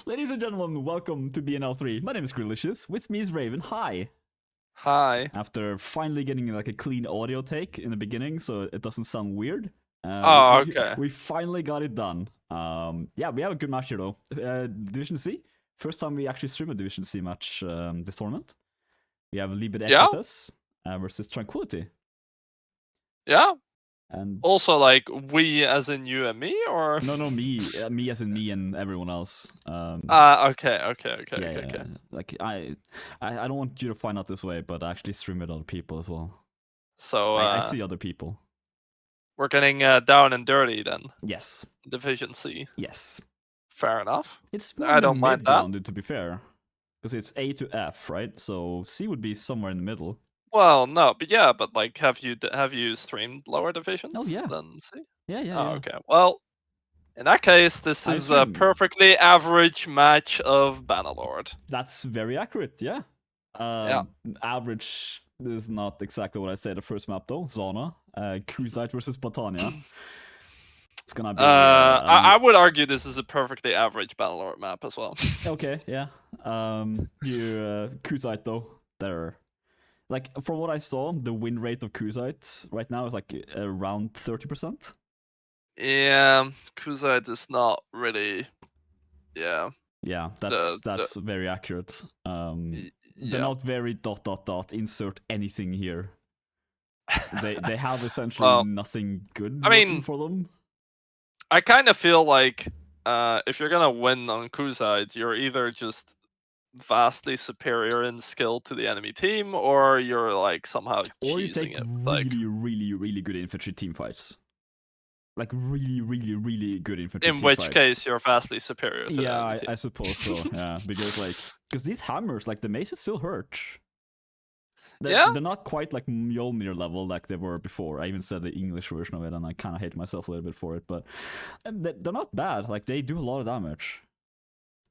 Ladies and gentlemen, welcome to BNL3. My name is Grillicious. With me is Raven. Hi. Hi. After finally getting like a clean audio take in the beginning, so it doesn't sound weird. Oh, okay. We finally got it done. Yeah, we have a good match here though. Division C. First time we actually stream a Division C match this tournament. We have Libere Yeah. Equites versus Tranquility. Yeah. And also, like we as in you and me, or no, me as in me and everyone else. Okay. Yeah. Like I don't want you to find out this way, but I actually stream with other people as well. So I see other people. We're getting down and dirty then. Yes. Division C. Yes. Fair enough. It's more I don't mind that. mid-grounded, to be fair, because it's A to F, right? So C would be somewhere in the middle. Well, no, but yeah, but like, have you streamed lower divisions? Oh yeah. Than C? Yeah. Okay. Well, in that case, this is a perfectly average match of Bannerlord. That's very accurate. Yeah. Average is not exactly what I said the first map though. Zona, Kuzite versus Botania. It's gonna be. I would argue this is a perfectly average Bannerlord map as well. Okay, yeah. Kuzite though, they're like, from what I saw, the win rate of Kuzite right now is like around 30%. Yeah, Kuzite is not really. Yeah. Yeah, that's very accurate. They're not very ... insert anything here. They have essentially nothing good working for them. I kind of feel like if you're gonna win on Kuzite, you're either just vastly superior in skill to the enemy team, or you're like somehow or you take it. really good infantry team fights. Like really good infantry team fights. In which case, you're vastly superior to the enemy team. I suppose so. Yeah, because these hammers, like the maces, still hurt. They're not quite like Mjolnir level like they were before. I even said the English version of it, and I kind of hate myself a little bit for it. But they're not bad. Like, they do a lot of damage.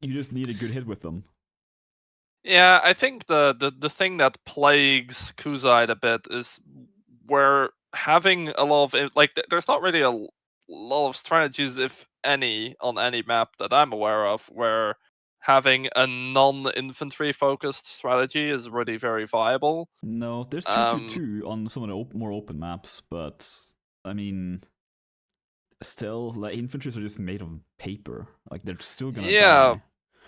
You just need a good hit with them. Yeah, I think the thing that plagues Kuzite a bit is where having a lot of there's not really a lot of strategies, if any, on any map that I'm aware of, where having a non-infantry focused strategy is really very viable. No, there's 2-2-2 on some of the more open maps, but I mean, still, like, infantries are just made of paper. Like, they're still gonna die.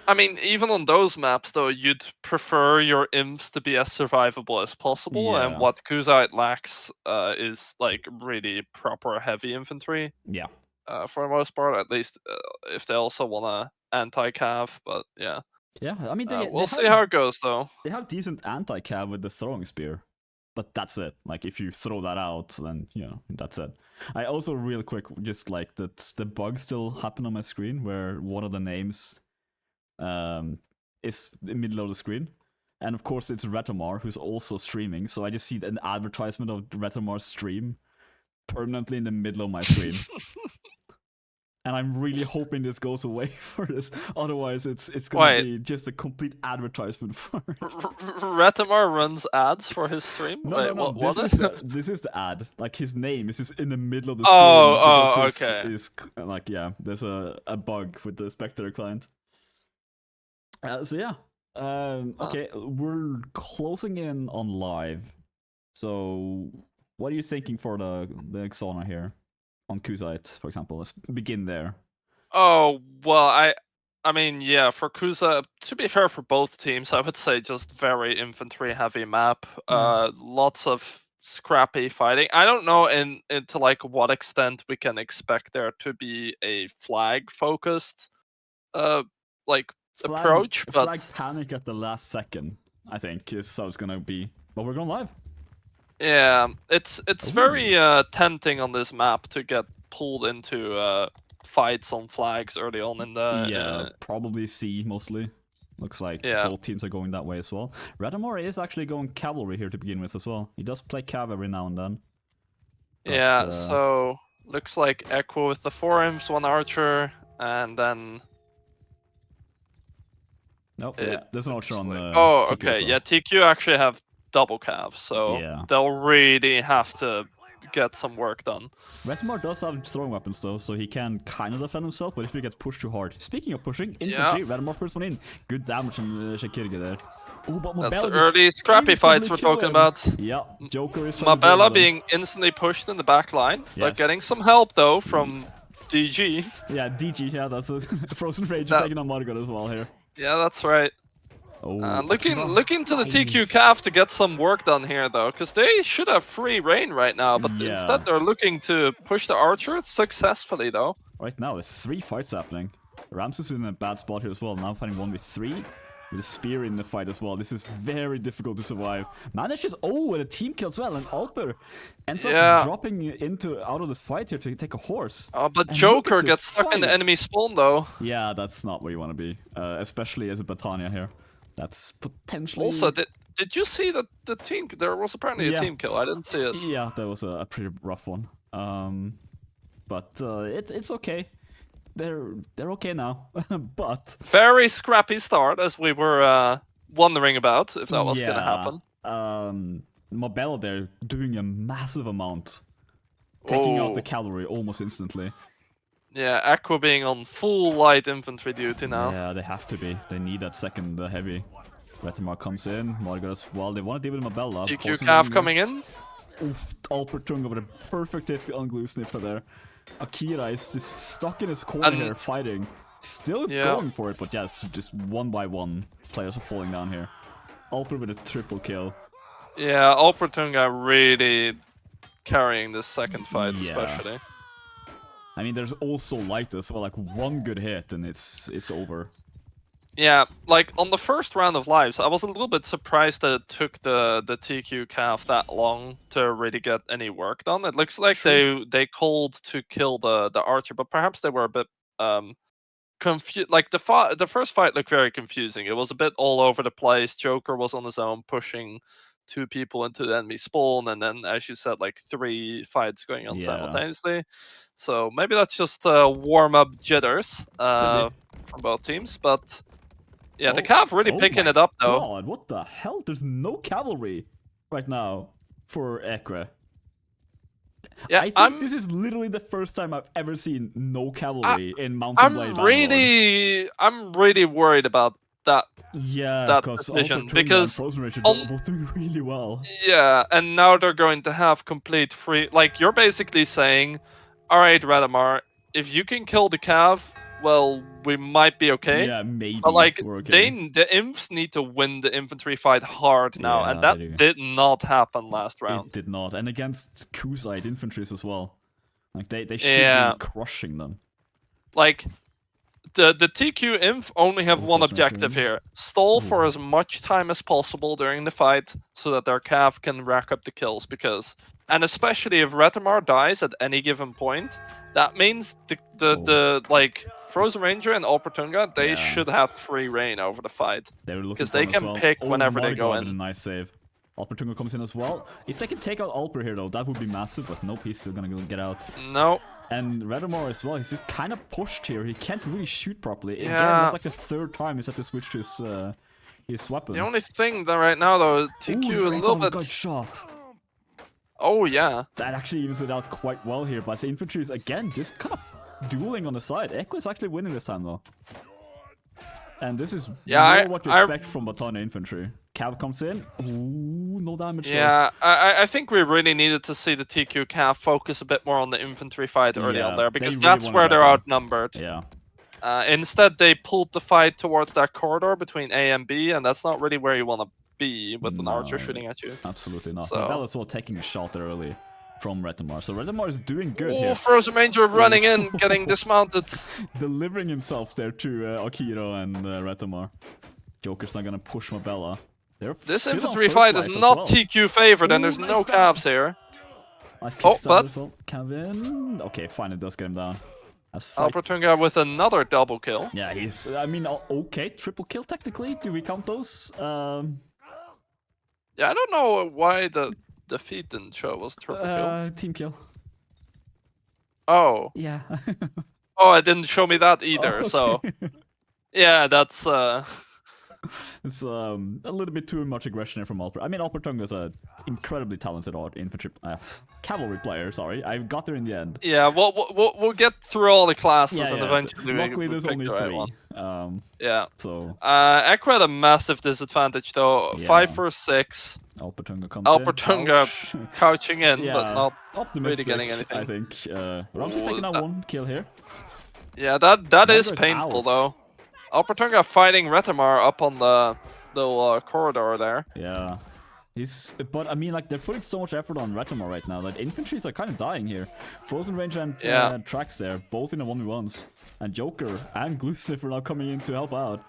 I mean, even on those maps, though, you'd prefer your imps to be as survivable as possible, and what Kuzite lacks is like really proper heavy infantry. Yeah. For the most part, at least if they also want to anti-cav, but yeah. Yeah, I mean, we'll see how it goes, though. They have decent anti-cav with the throwing spear, but that's it. Like, if you throw that out, then, you know, that's it. I also, real quick, just like that the bug still happened on my screen where one of the names is in the middle of the screen. And of course it's Retomar, who's also streaming, so I just see an advertisement of Retomar's stream permanently in the middle of my screen. And I'm really hoping this goes away for this. Otherwise, it's gonna be just a complete advertisement for it. Retomar runs ads for his stream? No. This is the ad. Like, his name is just in the middle of the Oh, screen. okay. Is like, yeah, there's a bug with the Spectre client. So yeah. Okay, we're closing in on live. So what are you thinking for the Xona here on Kuzite, for example? Let's begin there. Oh, well, I mean, yeah, for Kuzite, to be fair, for both teams, I would say just very infantry heavy map. Lots of scrappy fighting. I don't know into like what extent we can expect there to be a flag focused approach, but flag panic at the last second, I think, is how it's gonna be. But we're going live. Yeah, it's very tempting on this map to get pulled into fights on flags early on in the. Probably C mostly. Looks like both teams are going that way as well. Retomar is actually going cavalry here to begin with as well. He does play cav every now and then. But, so looks like Echo with the 4 imps, 1 archer, and then. Nope, there's an archer on the. Oh, okay. Yeah, TQ actually have double cav, so they'll really have to get some work done. Retmar does have throwing weapons though, so he can kind of defend himself, but if he gets pushed too hard. Speaking of pushing, infantry, Retmar first one in. Good damage on Shakirge there. Oh, but That's Mabella the early scrappy fights we're talking about. Yeah, Joker is trying to Mabella being instantly pushed in the back line, but getting some help though from DG. Yeah, DG, yeah, that's a Frozen Rage taking on Margot as well here. Yeah, that's right. Oh, looking to the TQ Cav to get some work done here though, because they should have free reign right now, but instead they're looking to push the archer successfully though. Right now, there's 3 fights happening. Rams is in a bad spot here as well, now fighting 1v3. With a spear in the fight as well. This is very difficult to survive. Manages with a team kill as well, and Alper ends up dropping out of this fight here to take a horse. But Joker gets stuck in the enemy spawn though. Yeah, that's not where you want to be, especially as a Batania here. That's potentially. Also, did you see that the team? There was apparently a team kill. I didn't see it. Yeah, that was a pretty rough one. But it's okay. They're okay now, but very scrappy start, as we were wondering about if that was gonna happen. Mabella there doing a massive amount, taking out the cavalry almost instantly. Yeah, Aqua being on full light infantry duty now. Yeah, they have to be. They need that second heavy. Retmar comes in, Margot as well. They want to deal with Mabella. TQ Cav coming in. Oof, Alpertunga with a perfect hit on glue sniffer there. Akira is just stuck in his corner here fighting. Still going for it, but yes, just one by one players are falling down here. Alper with a triple kill. Yeah, Alpertunga really carrying this second fight especially. I mean, there's also light as well, like one good hit and it's over. Yeah, like on the first round of lives, I was a little bit surprised that it took the TQ Cav that long to really get any work done. It looks like they called to kill the archer, but perhaps they were a bit confused. Like the first fight looked very confusing. It was a bit all over the place. Joker was on his own pushing 2 people into the enemy spawn, and then, as you said, like 3 fights going on simultaneously. So maybe that's just warm-up jitters from both teams, but. Yeah, the Cav really picking it up though. God, what the hell? There's no cavalry right now for Equites. Yeah, I think this is literally the first time I've ever seen no cavalry in Mountain Blade. I'm really worried about that. Yeah, that decision because Frozen Rage are both doing really well. Yeah, and now they're going to have complete free. Like you're basically saying, all right, Radamar, if you can kill the Cav. Well, we might be okay. Yeah, maybe. But like, we're okay. the imps need to win the infantry fight hard now, and that did not happen last round. It did not, and against Kusite infantries as well. Like they should be crushing them. Like, the TQ imp only have one objective here: stall for as much time as possible during the fight, so that their Cav can rack up the kills. And especially if Retamar dies at any given point, that means the like Frozen Ranger and Alpertunga, they should have free reign over the fight. Because they can pick whenever they go in. A nice save. Alpertunga comes in as well. If they can take out Alper here though, that would be massive, but nope, he's still gonna get out. No. And Retamar as well, he's just kind of pushed here. He can't really shoot properly. Again, that's like the 3rd time he's had to switch to his weapon. The only thing that right now though, TQ a little bit... got shot. Oh yeah. That actually evens it out quite well here, but the infantry is again just kind of dueling on the side. Echo is actually winning this time though. And this is what you expect from Batania infantry. Cav comes in. Ooh, no damage though. Yeah, I think we really needed to see the TQ Cav focus a bit more on the infantry fight early on there, because that's where they're outnumbered. Yeah. Instead, they pulled the fight towards that corridor between A and B, and that's not really where you want to be with an archer shooting at you. Absolutely not. Mabella as well taking a shot there early from Retamar. So Retamar is doing good here. Frozen Ranger running in, getting dismounted. Delivering himself there to Akira and Retamar. Joker's not going to push Mabella. This infantry fight is not TQ favored, and there's no Cavs here. Nice but... Kevin. Okay, fine, it does get him down. Alpertunga with another double kill. Yeah, he's, I mean, okay, triple kill technically. Do we count those? Yeah, I don't know why the feed didn't show was triple kill. Team kill. Oh. Yeah. Oh, it didn't show me that either, so... Yeah, that's... It's a little bit too much aggression here from Alper. I mean, Alpertung is a incredibly talented cavalry player. Sorry, I got there in the end. Yeah, we'll get through all the classes Yeah, and yeah. eventually Luckily, we there's pick only the right 3. one. Yeah. So. Echo had a massive disadvantage though. Yeah. 5 for 6. Alpertunga comes Alpertunga in. couching in, Yeah, but not optimistic, really getting anything. I think. Ramses taking out 1 kill here. Yeah, that is Margaret painful out. though. Alpertunga fighting Retamar up on the little corridor there. Yeah. But I mean, like, they're putting so much effort on Retamar right now that infantries are kind of dying here. Frozen Range and Trax there, both in the 1v1s. And Joker and Glue Sniffer now coming in to help out.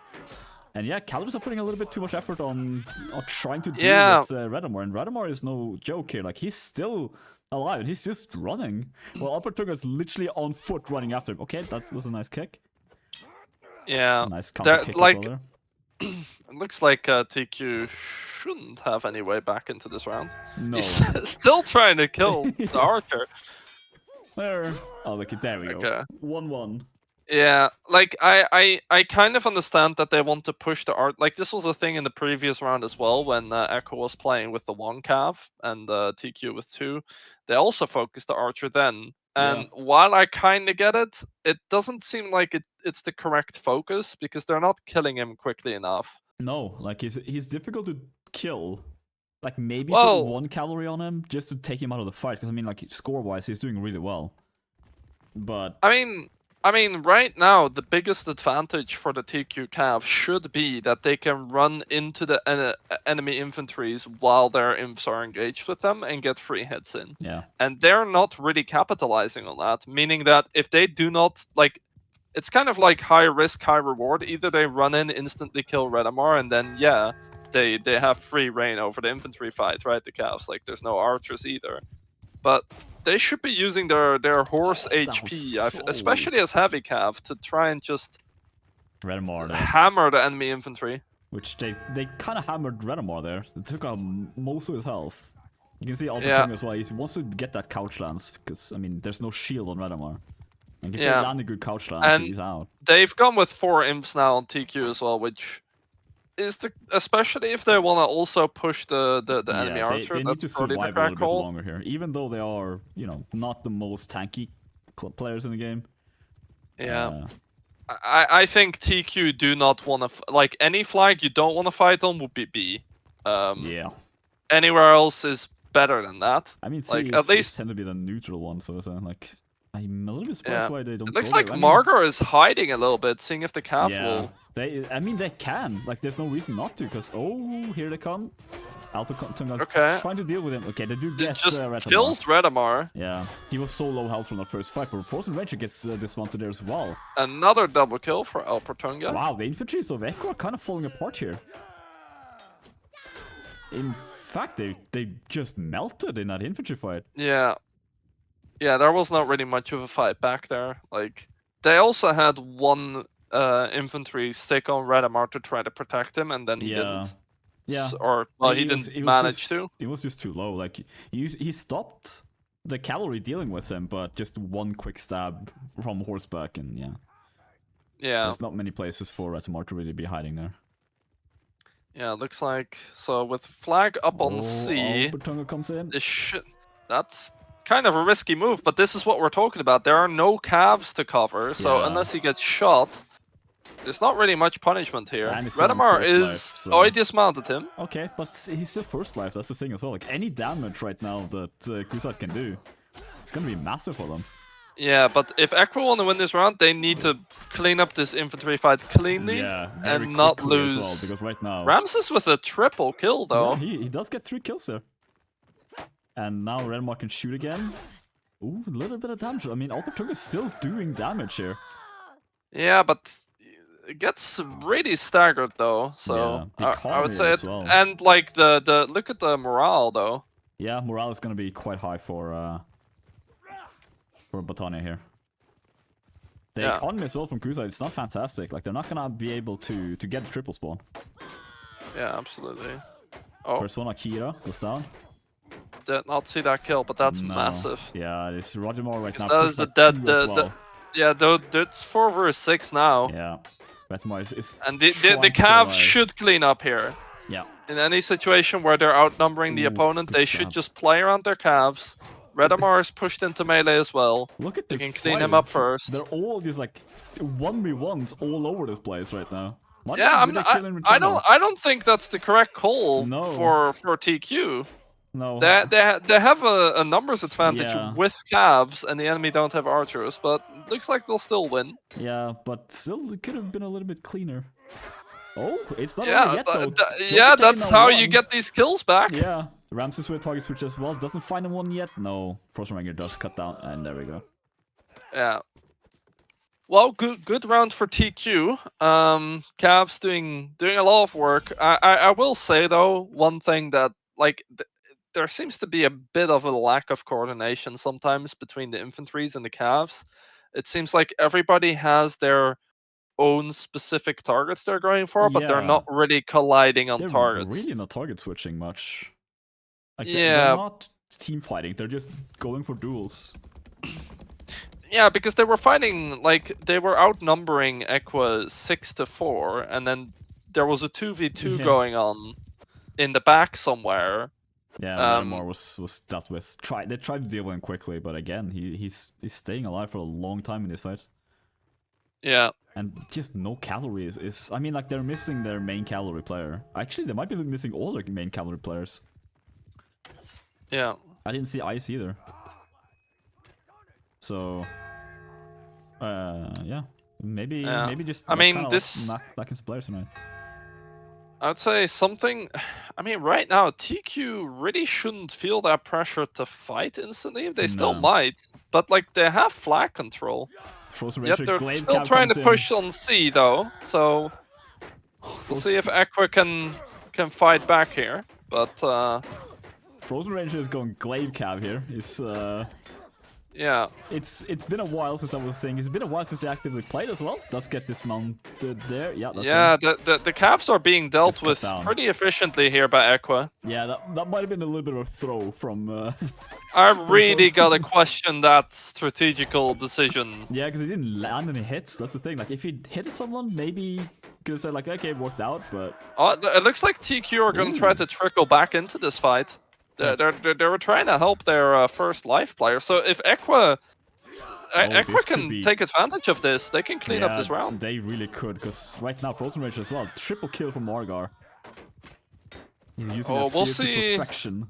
And yeah, Calibers are putting a little bit too much effort on trying to deal with Retamar. And Retamar is no joke here. Like, he's still alive and he's just running. Well, Alpertunga is literally on foot running after him. Okay, that was a nice kick. Yeah. Nice counter kick like, as well there. it looks like TQ shouldn't have any way back into this round. No. He's still trying to kill the archer. Where? Oh, look, there we go. 1-1. Yeah, like I kind of understand that they want to push the art. Like this was a thing in the previous round as well when Echo was playing with the 1 cav and TQ with 2. They also focused the archer then. And while I kind of get it, it doesn't seem like it's the correct focus because they're not killing him quickly enough. No, like he's difficult to kill. Like maybe put 1 calorie on him just to take him out of the fight. Because I mean, like score-wise, he's doing really well. But I mean, right now, the biggest advantage for the TQ cav should be that they can run into the enemy infantries while their imps are engaged with them and get free hits in. Yeah. And they're not really capitalizing on that, meaning that if they do not, like, it's kind of like high risk, high reward. Either they run in, instantly kill Retamar, and then, yeah, they have free reign over the infantry fight, right? The cavs, like, there's no archers either. But they should be using their horse HP, especially as heavy cav, to try and just hammer the enemy infantry. Which they kind of hammered Retamar there. They took out most of his health. You can see Alpertung as well. He wants to get that couch lance because I mean, there's no shield on Retamar. And if they land a good couch lance, he's out. They've gone with 4 imps now on TQ as well, which is especially if they want to also push the enemy archer. They need to survive a little bit longer here, even though they are, you know, not the most tanky players in the game. Yeah, I think TQ do not want to like any flag you don't want to fight on would be B. Yeah. Anywhere else is better than that. I mean, like at least tend to be the neutral one, so like I'm a little bit surprised why they don't. It looks like Margot is hiding a little bit, seeing if the cav will. I mean, they can. Like, there's no reason not to, because here they come. Alpertunga trying to deal with him. Okay, they do get Retamar. Kills Retamar. Yeah, he was so low health from the first fight, but Frozen Ranger gets dismounted there as well. Another double kill for Alpertunga. Wow, the infantries of Echo are kind of falling apart here. In fact, they just melted in that infantry fight. Yeah. Yeah, there was not really much of a fight back there. Like, they also had 1 infantry stick on Retamar to try to protect him, and then he didn't. Yeah. Or, well, he didn't manage to. He was just too low. Like, he stopped the cavalry dealing with him, but just 1 quick stab from horseback, and yeah. There's not many places for Retamar to really be hiding there. Yeah, looks like... So, with flag up on C... Alpertunga comes in. That's kind of a risky move, but this is what we're talking about. There are no calves to cover, so unless he gets shot, there's not really much punishment here. Retamar is... Oh, he dismounted him. Okay, but he's still first life, that's the thing as well. Like, any damage right now that Crusade can do, it's gonna be massive for them. Yeah, but if Echo want to win this round, they need to clean up this infantry fight cleanly and not lose. As well, because right now... Ramses with a triple kill, though. Yeah, he does get 3 kills there. And now Retamar can shoot again. Ooh, a little bit of damage. I mean, Alpertunga is still doing damage here. Yeah, but it gets really staggered though. So I would say it. Well. And like the look at the morale though. Yeah, morale is gonna be quite high for Botania here. The economy as well from Crusade, it's not fantastic. Like, they're not gonna be able to get the triple spawn. Yeah, absolutely. Oh. First one, Akira goes down. Did not see that kill, but that's massive. Yeah, it's Roger Moore right now. That is the dead. Yeah, though it's 4 versus 6 now. Yeah, Vetemar is and the trying to Cavs survive. should clean up here. Yeah. In any situation where they're outnumbering the opponent, good they stab. should just play around their Cavs. Redamar is pushed into melee as well. Look at They this can clean fight. him up first. They're all just like 1v1s all over this place right now. Might Yeah, be I don't think that's the correct call No. for TQ. No. They have a numbers advantage Yeah. with Cavs, and the enemy don't have archers, but looks like they'll still win. Yeah, but still, it could have been a little bit cleaner. Oh, it's not Yeah, over yet though. yeah, that's how you get these kills back. Yeah, Ramses with target switch as well. Doesn't find him one yet. No, Frozen Ranger does cut down, and there we go. Yeah. Well, good round for TQ. Cavs doing a lot of work. I will say though, one thing that like there seems to be a bit of a lack of coordination sometimes between the infantries and the Cavs. It seems like everybody has their own specific targets they're going for, but they're not really colliding on targets. They're really not target switching much. Like, yeah, they're not team fighting. They're just going for duels. Yeah, because they were fighting, like, they were outnumbering Equa 6-4, and then there was a 2v2 going on in the back somewhere. Yeah, Lattimore was dealt with. They tried to deal with him quickly, but again, he's staying alive for a long time in this fight. Yeah. And just no calories is... I mean, like, they're missing their main cavalry player. Actually, they might be missing all their main cavalry players. Yeah. I didn't see Ice either. So... yeah. Maybe just... I mean, this... lacking some players tonight. I'd say something... I mean, right now, TQ really shouldn't feel that pressure to fight instantly. They still might. But, like, they have flag control. Yet they're still trying to push on C, though. So, we'll see if Equa can fight back here. But, Frozen Ranger is going Glaive Cav here. He's, yeah. It's been a while since I was saying. It's been a while since he actively played as well. Does get dismounted there. Yeah, that's the Cavs are being dealt with pretty efficiently here by Equa. Yeah, that might have been a little bit of a throw from... I really gotta question that strategical decision. Yeah, because he didn't land any hits. That's the thing. Like, if he hit someone, maybe could have said, like, okay, it worked out, but... It looks like TQ are gonna try to trickle back into this fight. They were trying to help their first life player. So if Equa can take advantage of this, they can clean up this round. They really could, because right now Frozen Rage as well. Triple kill from Margar. He's using we'll see. To perfection.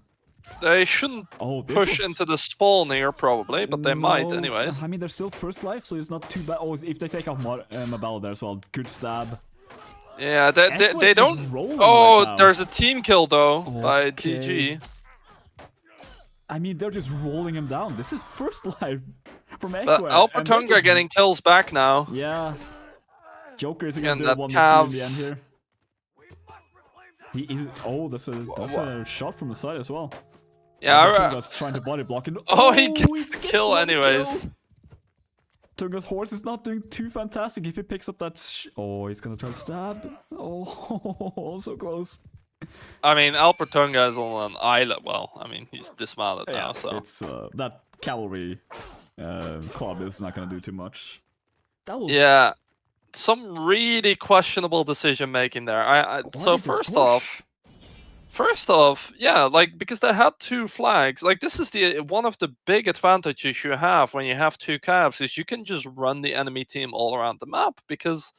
They shouldn't push into the spawn here, probably, but they might anyways. I mean, they're still first life, so it's not too bad. Oh, if they take out Mabel there as well, good stab. Yeah, they don't... Oh, right, there's a team kill, though, by DG. I mean, they're just rolling him down. This is first life from Equa. But Alpertunga getting kills back now. Yeah. Joker is again that 1v2 in the end here. That's a shot from the side as well. Yeah, Tunga's trying to body block and he gets the kill anyways. Tunga's horse is not doing too fantastic if he picks up that he's gonna try to stab. Oh, so close. I mean, Alpertunga is on an island. Well, I mean, he's dismounted now, so... It's, that cavalry club is not gonna do too much. That was... Yeah, some really questionable decision-making there. So first off, yeah, like, because they had two flags, like, this is one of the big advantages you have when you have two Cavs, is you can just run the enemy team all around the map, because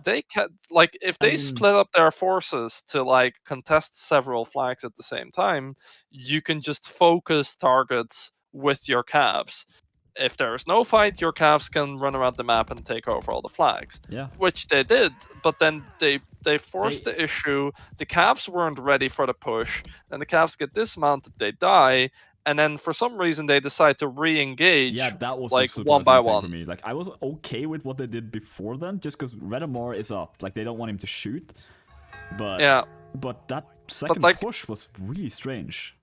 they can, like, if they split up their forces to, like, contest several flags at the same time, you can just focus targets with your Cavs. If there's no fight, your Cavs can run around the map and take over all the flags. Yeah. Which they did, but then they forced the issue. The Cavs weren't ready for the push, and the Cavs get dismounted, they die, and then for some reason they decide to re-engage. Yeah, that was like one by one. For me. Like, I was okay with what they did before then, just because Redamore is up. Like, they don't want him to shoot. But but that second push was really strange.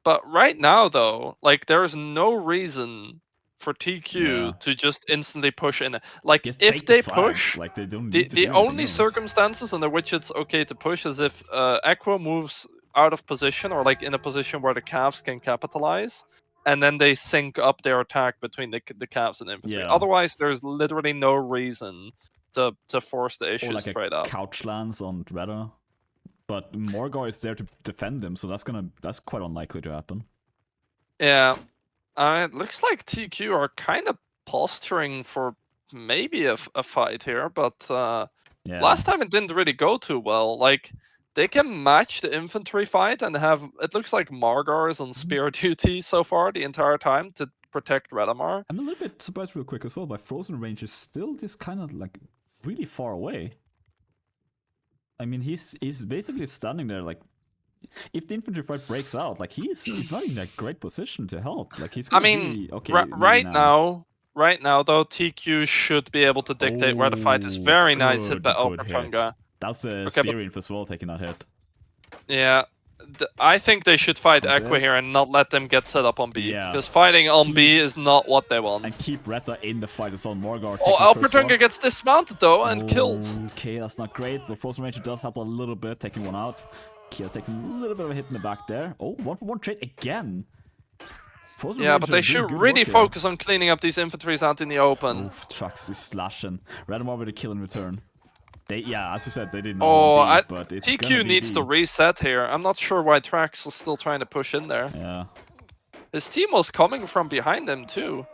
But right now, though, like, there's no reason for TQ to just instantly push in. Like, if they push, like, they don't the only circumstances under which it's okay to push is if Equa moves out of position, or like in a position where the Cavs can capitalize, and then they sync up their attack between the Cavs and infantry. Otherwise, there's literally no reason to force the issue or like straight a up. couch lands on Redder. But Morgar is there to defend him, so that's quite unlikely to happen. Yeah, it looks like TQ are kind of posturing for maybe a fight here, but last time it didn't really go too well. Like, they can match the infantry fight and have, it looks like Margar is on spear duty so far the entire time to protect Redamar. I'm a little bit surprised real quick as well, but Frozen Range is still just kind of like really far away. I mean, he's basically standing there like, if the infantry fight breaks out, like he's not in a great position to help. Like he's gonna be okay. Right now though, TQ should be able to dictate where the fight is. Very nice hit by Alpertunga. That's a spear inf as well, taking that hit. Yeah, I think they should fight Equi here and not let them get set up on B. Because fighting on B is not what they want. And keep Retta in the fight as well. Morgar. Oh, Alpertunga gets dismounted though and killed. Okay, that's not great. But Frozen Ranger does help a little bit, taking one out. Kia taking a little bit of a hit in the back there. Oh, 1-for-1 trade again. Yeah, but they should really focus on cleaning up these infantries out in the open. Oof, trucks is slashing. Redamar with a kill in return. Yeah, as you said, they didn't know. Oh, but it's TQ needs to reset here. I'm not sure why Trax is still trying to push in there. Yeah. His team was coming from behind him too.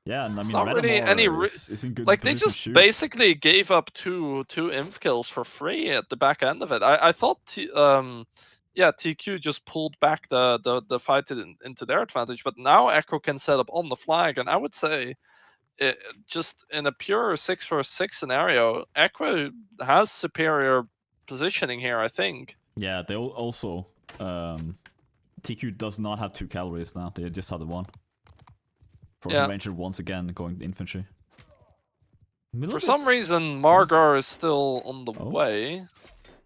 Yeah, and I mean, not really any is in good like they just basically gave up two inf kills for free at the back end of it. I thought TQ just pulled back the fight into their advantage, but now Echo can set up on the flag, and I would say just in a pure 6-for-6 scenario, Echo has superior positioning here, I think. Yeah, they also TQ does not have 2 calories now. They just had the 1. Frozen Ranger once again going infantry. For some reason, Margar is still on the way.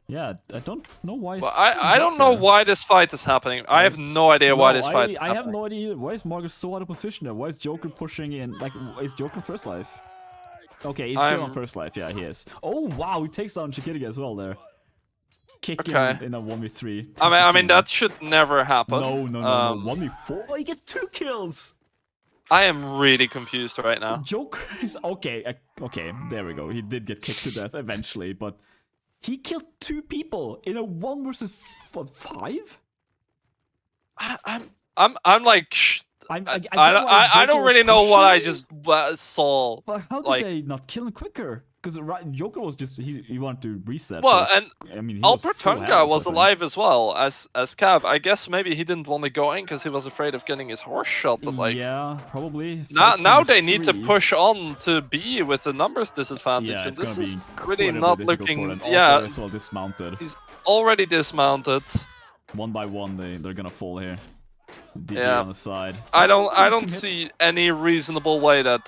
Yeah, I don't know why. Well, I don't know why this fight is happening. I have no idea why this fight is happening. I have no idea. Why is Margar so out of position there? Why is Joker pushing in? Like, is Joker first life? Okay, he's still on first life. Yeah, he is. Oh, wow, he takes down Chikirigi as well there. Kicking in a 1v3. I mean, that should never happen. No. 1v4? Oh, he gets 2 kills! I am really confused right now. Joker is... Okay, there we go. He did get kicked to death eventually, but... He killed 2 people in a 1 versus 5? I'm like... I don't really know what I just saw. But how did they not kill him quicker? Because Joker was just he wanted to reset. Well, and I mean, Alpertunga was alive as well as Cav. I guess maybe he didn't want to go in because he was afraid of getting his horse shot. But like, yeah, probably. Now they need to push on to B with the numbers disadvantage, and this is really not looking. Yeah, as well dismounted. He's already dismounted. 1 by 1, they're gonna fall here. DJ on the side. I don't see any reasonable way that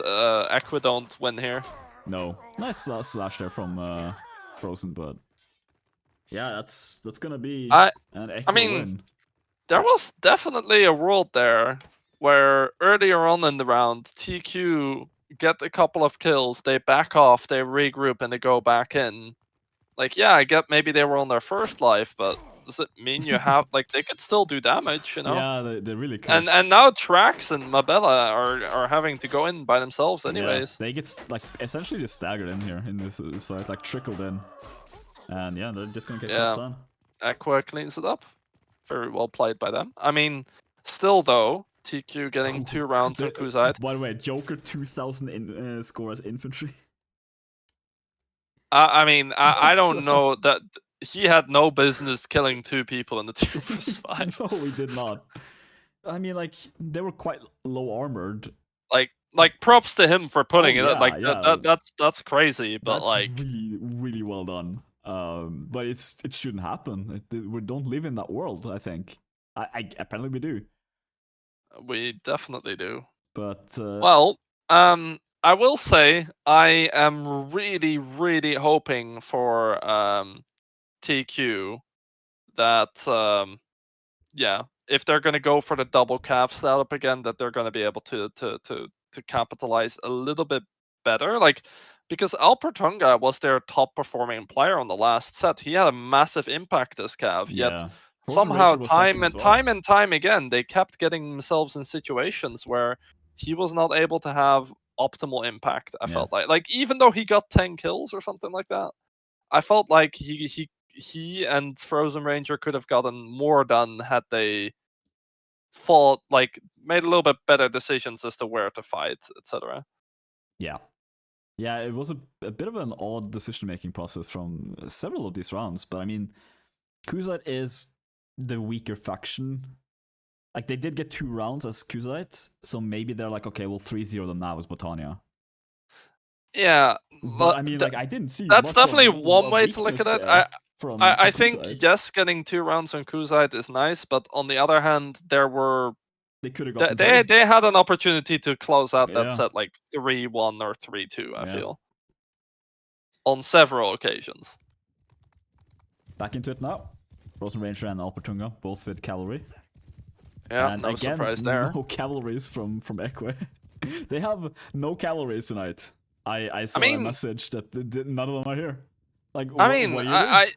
Equi don't win here. No, nice slash there from Frozen, but yeah, that's gonna be an Equi win. There was definitely a world there where earlier on in the round, TQ get a couple of kills, they back off, they regroup, and they go back in. Like, yeah, I get maybe they were on their first life, but does it mean you have like they could still do damage, you know? Yeah, they really could. And now Trax and Mabella are having to go in by themselves anyways. Yeah, they get like essentially just staggered in here in this fight, like trickled in. And yeah, they're just gonna get cut down. Aqua cleans it up. Very well played by them. I mean, still though, TQ getting 2 rounds on Kuzite. By the way, Joker 2000 score as infantry. I mean, I don't know that he had no business killing 2 people in the 2 vs 5. No, he did not. I mean, like, they were quite low armored. Like props to him for putting it. Like that's crazy, but that's like really well done. But it shouldn't happen. We don't live in that world. I think. I apparently we do. We definitely do. But well, I will say I am really hoping for TQ that if they're gonna go for the double calf setup again, that they're gonna be able to capitalize a little bit better. Like, because Alpertunga was their top performing player on the last set. He had a massive impact as Cav, yet somehow time and time again they kept getting themselves in situations where he was not able to have optimal impact. I felt like even though he got 10 kills or something like that, I felt like he and Frozen Ranger could have gotten more done had they fought, like made a little bit better decisions as to where to fight, etc. Yeah. Yeah, it was a bit of an odd decision-making process from several of these rounds, but I mean, Kuzite is the weaker faction. Like, they did get 2 rounds as Kuzite, so maybe they're like, okay, we'll 3-0 them now as Botania. Yeah, but I mean, like, I didn't see that's much definitely of one way to look at it. I think yes, getting 2 rounds on Kuzite is nice, but on the other hand, they could have gotten they had an opportunity to close out that Yeah. set like 3-1 or 3-2. I feel on several occasions. Back into it now. Frozen Ranger and Alpertunga, both with cavalry. Yeah, and no again, surprise there. No cavalries from Equites. They have no cavalries tonight. I saw a message that none of them are here. Like, I mean, what do you do?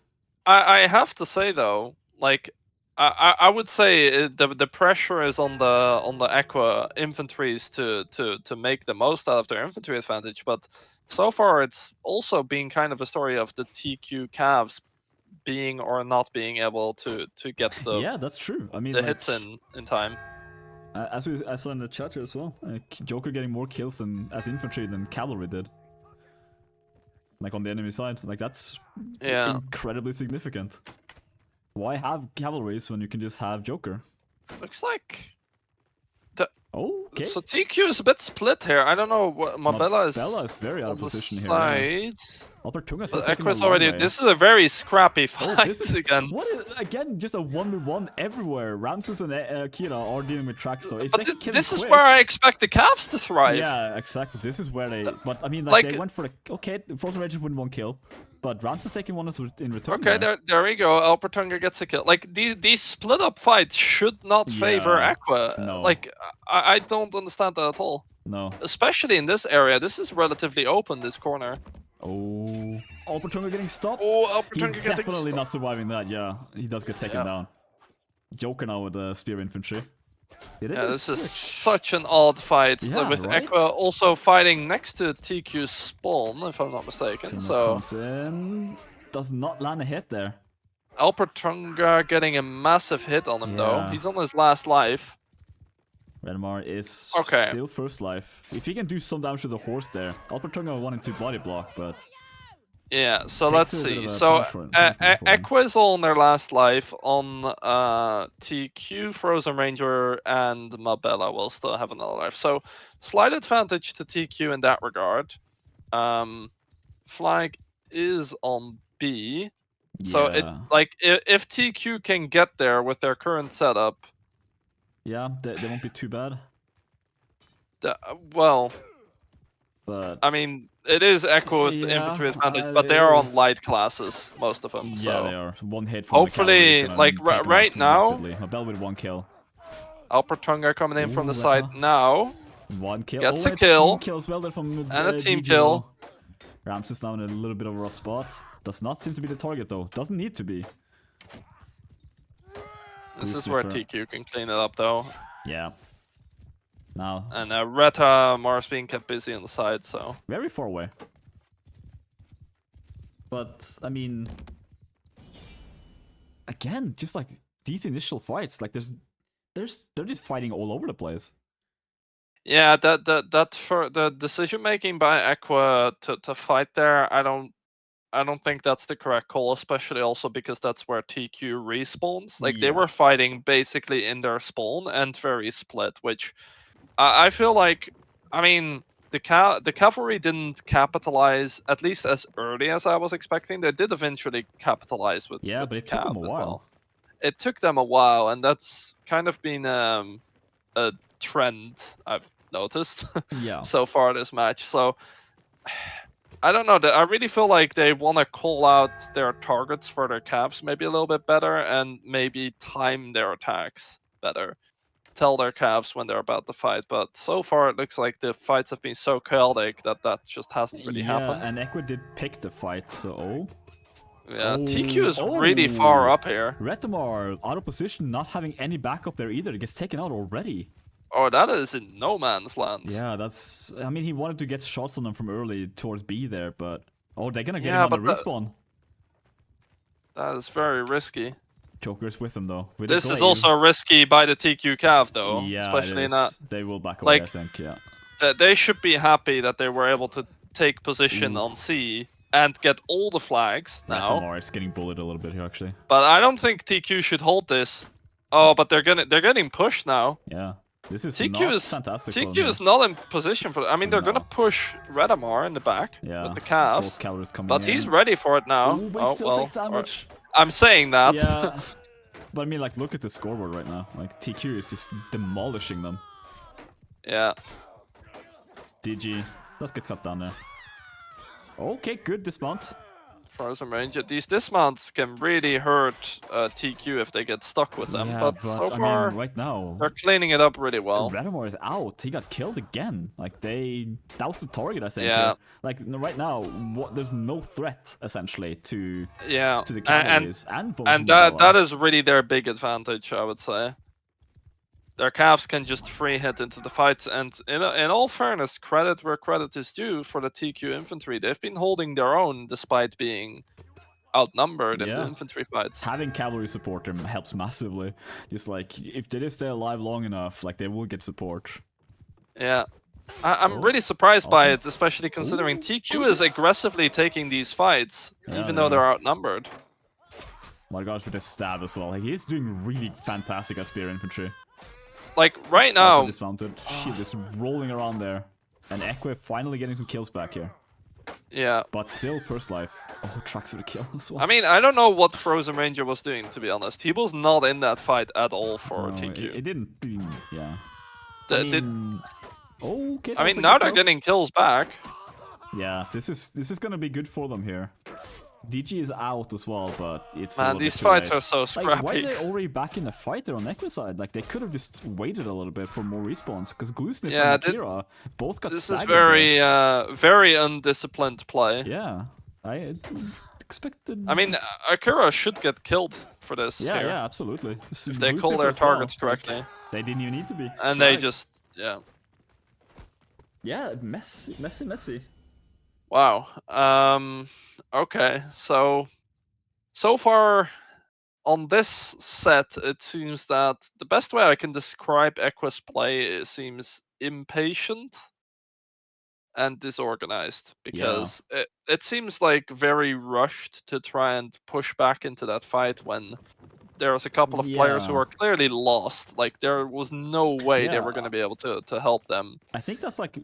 I have to say though, like, I would say the pressure is on the Equa infantries to make the most out of their infantry advantage, but so far it's also been kind of a story of the TQ calves being or not being able to get the yeah, that's true. I mean, the like, hits in time. As I saw in the chat here as well, Joker getting more kills as infantry than cavalry did. Like on the enemy side, like that's incredibly significant. Why have cavalries when you can just have Joker? Looks like. Okay. So TQ is a bit split here. I don't know what Mabella is very out of position here. Yeah. Alpertunga's Equites already. This is a very scrappy fight again. What is again? Just a 1v1 everywhere. Ramses and Kira are dealing with tracks though. But this is where I expect the calves to thrive. Yeah, exactly. This is where they. But I mean, like they went for the Frozen Rangers win 1 kill, but Ramses taking 1 in return. Okay, there we go. Alpertunga gets a kill. Like these split up fights should not favor Equa. No. Like I don't understand that at all. No. Especially in this area. This is relatively open. This corner. Oh, Alpertunga getting stopped. Oh, Alpertunga He's definitely not surviving that. Yeah, he does get taken down. Joker now with the spear infantry. This is such an odd fight with Equa also fighting next to TQ's spawn, if I'm not mistaken. So comes in, does not land a hit there. Alpertunga getting a massive hit on him though. He's on his last life. Redmar is still first life. If he can do some damage to the horse there, Alpertunga wanted to body block, but yeah. So let's see. So Equa is all on their last life. On TQ, Frozen Ranger, and Mabella will still have another life. So slight advantage to TQ in that regard. Flag is on B. So if TQ can get there with their current setup. Yeah, they won't be too bad. Well, but I mean, it is Equa with infantry advantage, but they are on light classes, most of them. Yeah, so. they are. 1 hit from hopefully, like right now, Mabel with 1 kill. Alpertunga coming in from the side now. 1 kill. Gets a kill. Kills well there from and a team kill. Ramses now in a little bit of a rough spot. Does not seem to be the target though. Doesn't need to be. This is where TQ can clean it up though. Yeah. Now. And Reta Mars being kept busy on the side, so. Very far away. But I mean, again, just like these initial fights, like they're just fighting all over the place. Yeah, that for the decision making by Equa to fight there, I don't think that's the correct call, especially also because that's where TQ respawns. Like they were fighting basically in their spawn and very split, which I feel like, I mean, the cavalry didn't capitalize at least as early as I was expecting. They did eventually capitalize with but it took them a while. It took them a while, and that's kind of been a trend I've noticed so far this match. So I don't know. I really feel like they want to call out their targets for their calves maybe a little bit better and maybe time their attacks better. Tell their calves when they're about to fight. But so far it looks like the fights have been so chaotic that just hasn't really happened. Yeah, and Equa did pick the fight, so... Yeah, TQ is really far up here. Retamar out of position, not having any backup there either. It gets taken out already. Oh, that is in no man's land. Yeah, that's. I mean, he wanted to get shots on them from early towards B there, but oh, they're gonna get Yeah, him on the but respawn. that is very risky. Joker's with him though. With This is also risky by the TQ Cav though, yeah, especially it is. not. They will back away, Like, I think. Yeah. They should be happy that they were able to take position on C and get all the flags now. Retamar is getting bullied a little bit here actually. But I don't think TQ should hold this. Oh, but they're getting pushed now. Yeah. This is TQ not is fantastic. TQ is not in position for. I mean, they're gonna push Redamar in the back with the Cavs, but he's ready for it now. Ooh, but still takes damage. I'm saying that. Yeah. But I mean, like, look at the scoreboard right now. Like, TQ is just demolishing them. Yeah. DG. Let's get cut down there. Okay, good dismount. Frozen Ranger. These dismounts can really hurt TQ if they get stuck with them. Yeah, but so far, I mean, right now, they're cleaning it up really well. Redamar is out. He got killed again. Like, that was the target, I think. Yeah. Like, right now, there's no threat, essentially, to the cavalries and that is really their big advantage, I would say. Their Cavs can just free hit into the fights, and in all fairness, credit where credit is due for the TQ infantry. They've been holding their own despite being outnumbered in the infantry fights. Having cavalry support them helps massively. Just like, if they just stay alive long enough, like, they will get support. Yeah. I'm really surprised by it, especially considering TQ is aggressively taking these fights, even though they're outnumbered. My gosh, with the stab as well. Like, he's doing really fantastic as spear infantry. Like, right now... Dismounted. Shield is rolling around there. And Equites finally getting some kills back here. Yeah. But still, first life. Oh, tracks for the kill as well. I mean, I don't know what Frozen Ranger was doing, to be honest. He was not in that fight at all for TQ. It didn't... Yeah. Okay. I mean, now they're getting kills back. Yeah, this is gonna be good for them here. DG is out as well, but it's these fights are so scrappy. Like, why are they already back in the fight there on Equites side? Like, they could have just waited a little bit for more respawns, because Glusnif and Akira both got This is very, very undisciplined play. Yeah, I expected... I mean, Akira should get killed for this. Yeah, absolutely. If they call their targets correctly. They didn't even need to be. And they just, Yeah, messy. Wow. Okay, so far on this set, it seems that the best way I can describe Equites play seems impatient and disorganized, because it seems like very rushed to try and push back into that fight when there's a couple of players who are clearly lost. Like, there was no way they were going to be able to help them. I think that's like,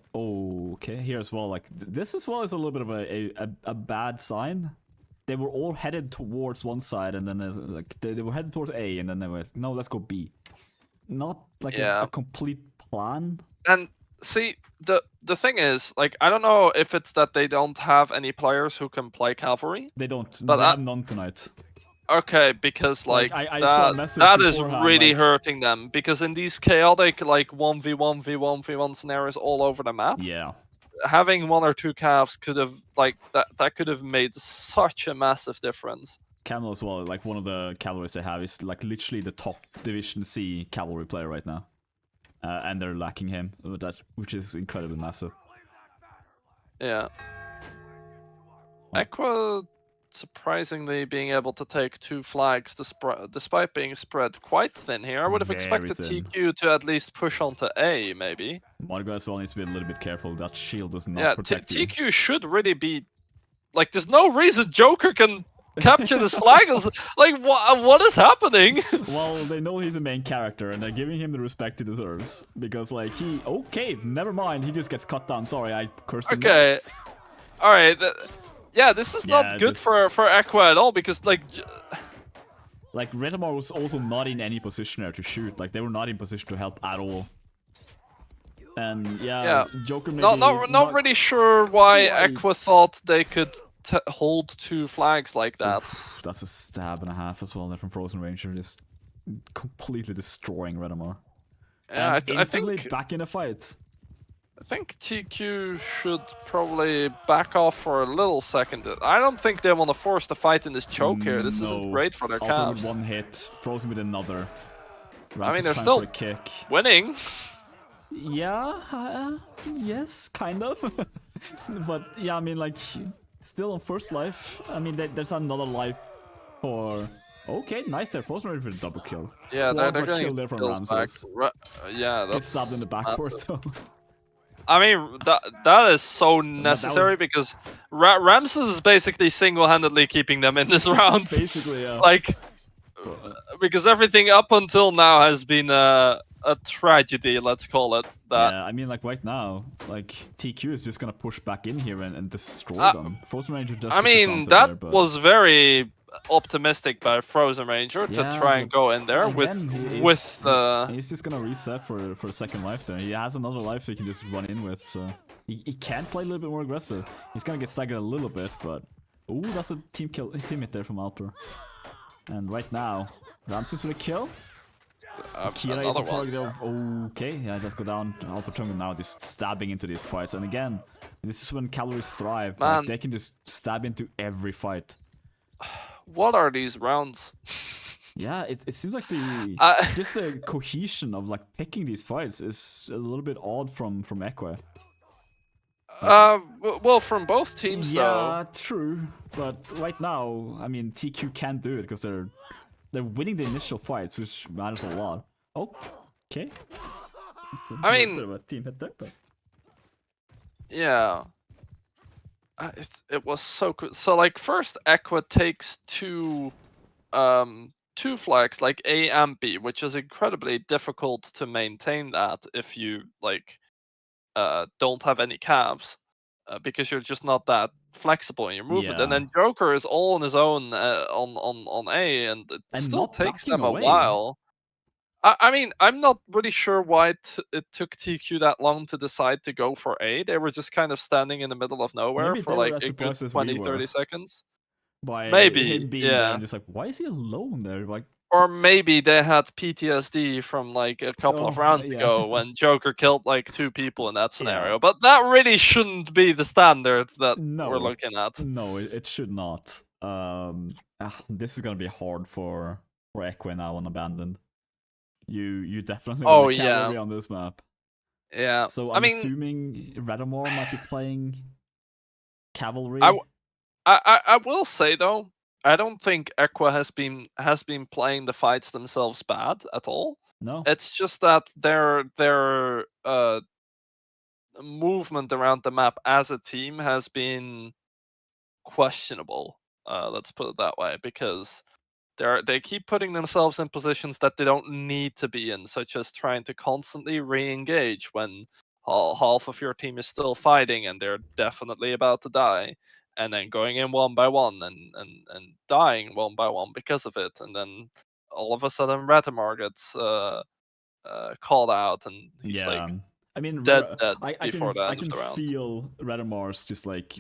here as well. Like, this as well is a little bit of a bad sign. They were all headed towards one side, and then they were headed towards A, and then they were, no, let's go B. Not like a complete plan. And see, the thing is, like, I don't know if it's that they don't have any players who can play cavalry. They don't. But they have none tonight. Okay, because like that is really hurting them, because in these chaotic like 1v1 scenarios all over the map, having one or two calves could have that could have made such a massive difference. Camel as well, like one of the cavalries they have is like literally the top Division C cavalry player right now, and they're lacking him, which is incredibly massive. Yeah. Equites surprisingly being able to take 2 flags despite being spread quite thin here. I would have expected TQ to at least push onto A, maybe. Margo as well needs to be a little bit careful. That shield does not protect you. TQ should really be... Like, there's no reason Joker can capture this flag. Like, what is happening? Well, they know he's a main character, and they're giving him the respect he deserves. Because, like, okay, never mind. He just gets cut down. Sorry, I cursed him. Okay. Alright. Yeah, this is not good for Equites at all, because like Redamar was also not in any position there to shoot. Like, they were not in position to help at all. And Joker maybe not really sure why Equites thought they could hold 2 flags like that. Oof, that's a stab and a half as well there from Frozen Ranger, just completely destroying Redamar. Yeah, I think back in a fight. I think TQ should probably back off for a little second. I don't think they want to force the fight in this choke here. This isn't great for their calves. With one hit, Frozen with another. I mean, they're still winning. Yeah, yes, kind of. But yeah, I mean, like, still on first life. I mean, there's another life for. Okay, nice there. Frozen Rage with a double kill. Yeah, they're Quadra getting kill there from kills back. Ramses. Yeah, Gets stabbed in that's the back for it massive. though. I mean, that is so that was necessary because Ramses is basically single-handedly keeping them in this round. basically Like, because everything up until now has been a tragedy, let's call it that. yeah, I mean, like right now, like TQ is just gonna push back in here and destroy Uh, them. Frozen Ranger just I gets mean, dismounted that there, but was very optimistic by Frozen Ranger to yeah, try but and go in there again, with the. he's just gonna reset for a second life there. He has another life so he can just run in with, so he can play a little bit more aggressive. He's gonna get staggered a little bit, but ooh, that's a team hit there from Alper. And right now, Ramses with a kill. Kira is a Another one. target of okay, yeah, let's go down. Alpha Chunga now just stabbing into these fights, and again, this is when calories thrive. Man. Like they can just stab into every fight. What are these rounds? Yeah, it seems like the just the cohesion of like picking these fights is a little bit odd from Equa. Well, from both teams though. Yeah, true. But right now, I mean, TQ can't do it because they're winning the initial fights, which matters a lot. Oh, okay. I mean, bit of a team hit there, but yeah. It was so good. So like first Equa takes two flags like A and B, which is incredibly difficult to maintain that if you like don't have any calves. Because you're just not that flexible in your movement, and yeah, then Joker is all on his own on A, and it and still not takes backing them a away. while. I mean, I'm not really sure why it took TQ that long to decide to go for A. They were just kind of standing in the middle of nowhere Maybe for they were like as a good surprised as we 20, were 30 seconds. by Maybe, him being there yeah. and just like, why is he alone there? Like, Or maybe they had PTSD from like a couple of oh rounds yeah, ago when Joker killed like 2 people in that yeah. scenario. But that really shouldn't be the standard that we're No, looking at. no, it should not. This is gonna be hard for Equa now on Abandoned. You definitely want Oh a yeah, cavalry on this map. yeah. So I I'm mean, assuming Redamore might be playing I, cavalry. I will say though, I don't think Equa has been playing the fights themselves bad at all. No. It's just that their movement around the map as a team has been questionable. Let's put it that way, because they keep putting themselves in positions that they don't need to be in, such as trying to constantly re-engage when half of your team is still fighting and they're definitely about to die, and then going in one by one and dying one by one because of it, and then all of a sudden Ratamar gets called out and he's Yeah. like I mean, dead before the I end of can the round. feel Redamar's just like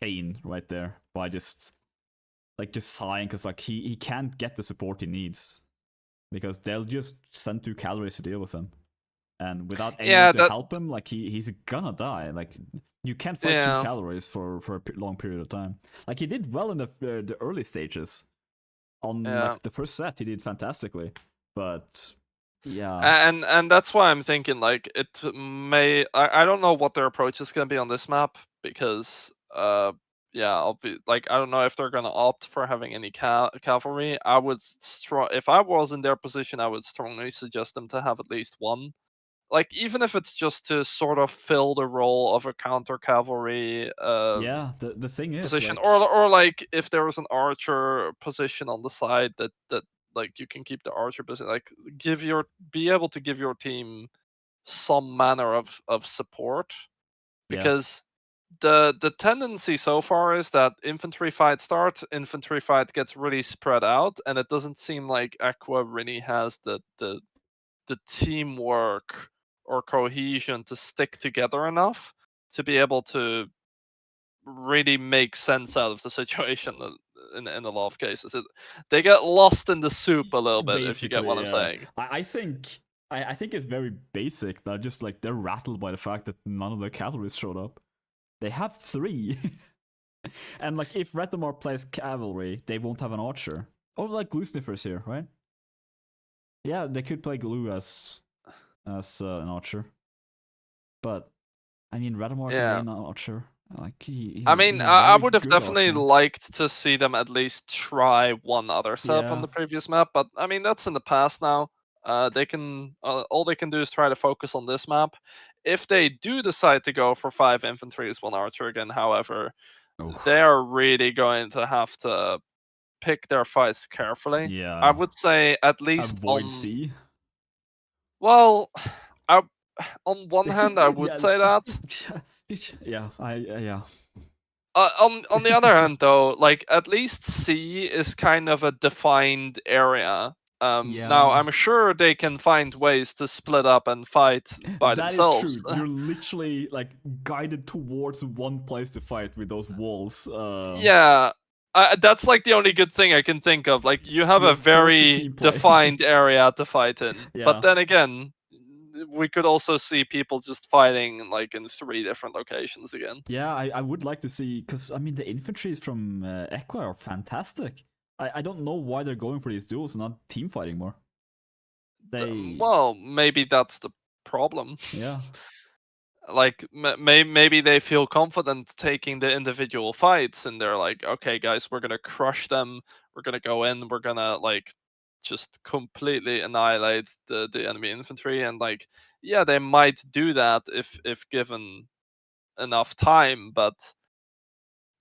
pain right there by just sighing because like he can't get the support he needs because they'll just send 2 calories to deal with him, and without anyone Yeah, to that help him, like he's gonna die. Like you can't fight two yeah. calories for a long period of time. Like he did well in the early stages. On Yeah. like the first set, he did fantastically, but yeah, And that's why I'm thinking like it may I don't know what their approach is going to be on this map, because yeah, like I don't know if they're going to opt for having any cavalry. I would if I was in their position, I would strongly suggest them to have at least one. Like even if it's just to sort of fill the role of a counter cavalry yeah. The thing is position, like or like if there was an archer position on the side that like you can keep the archer position, like be able to give your team some manner of support, yeah, because the tendency so far is that infantry fight starts, infantry fight gets really spread out, and it doesn't seem like Aqua really has the teamwork or cohesion to stick together enough to be able to really make sense out of the situation in a lot of cases. They get lost in the soup a little bit, if you get what basically, I'm yeah. saying. I think I think it's very basic. They're just like they're rattled by the fact that none of their calories showed up. They have 3. And like if Retamar plays cavalry, they won't have an archer. Or like glue sniffers here, right? Yeah, they could play glue as an archer. But I mean, Radamar's a Yeah. main archer. Like I mean, he's a I very would have good definitely archer. liked to see them at least try one other setup on Yeah. the previous map, but I mean that's in the past now. They can all they can do is try to focus on this map. If they do decide to go for 5 infantries, 1 archer again, however, they Oof. are really going to have to pick their fights carefully. I Yeah. would say at least Avoid on C. well, I, on one hand I would Yeah. say that. Yeah. Yeah. On the other hand, though, like at least C is kind of a defined area. Now Yeah. I'm sure they can find ways to split up and fight by That is themselves. true. You're literally like guided towards one place to fight with those walls. Yeah, that's like the only good thing I can think of. Like you have You're a forced to very team play. defined area to fight in, but Yeah. then again, we could also see people just fighting like in 3 different locations again. Yeah, I would like to see, because I mean the infantries from Equa are fantastic. I don't know why they're going for these duels and not team fighting more. They Well, maybe that's the problem. Yeah. Like maybe they feel confident taking the individual fights and they're like, okay guys, we're gonna crush them, we're gonna go in, we're gonna like just completely annihilate the enemy infantry, and like yeah, they might do that if given enough time, but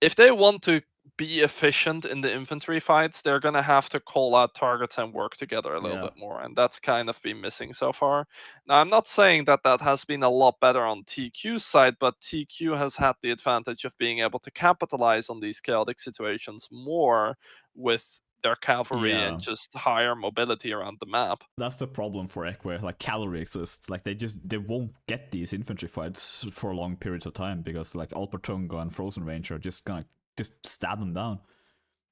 if they want to be efficient in the infantry fights, they're gonna have to call out targets and work together a little Yeah. bit more, and that's kind of been missing so far. Now, I'm not saying that that has been a lot better on TQ's side, but TQ has had the advantage of being able to capitalize on these chaotic situations more with their cavalry and Yeah. just higher mobility around the map. That's the problem for Equa. Like cavalry exists. Like they won't get these infantry fights for long periods of time because like Alpertunga and Frozen Range are just gonna just stab them down.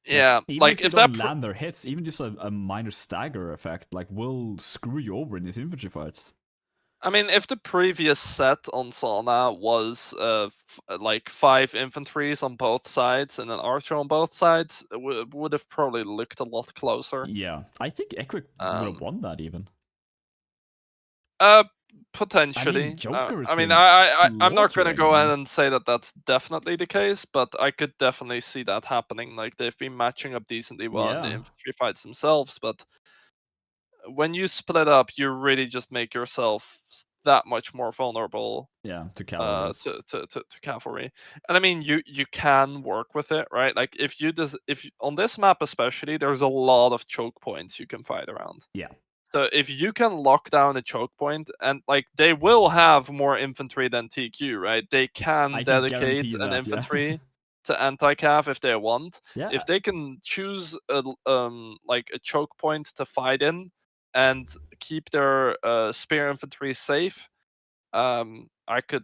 Like Yeah, even if like they if that don't land their hits, even just a minor stagger effect like will screw you over in these infantry fights. I mean, if the previous set on Sauna was like 5 infantries on both sides and an archer on both sides, it would have probably looked a lot closer. Yeah, I think Equa would have Um, won that even. uh, I mean, potentially. Joker has I mean, been I'm not gonna slaughtering go ahead them. and say that that's definitely the case, but I could definitely see that happening. Like they've been matching up decently well in the Yeah, infantry fights themselves, but when you split up, you really just make yourself that much more vulnerable yeah, to cavalries. to cavalry. And I mean, you can work with it, right? Like if on this map especially, there's a lot of choke points you can fight around. Yeah, So if you can lock down a choke point, and like they will have more infantry than TQ, right? They can I can dedicate guarantee an that. Yeah, infantry to anti-cav if they want. yeah, If they can choose like a choke point to fight in and keep their spear infantry safe, I could,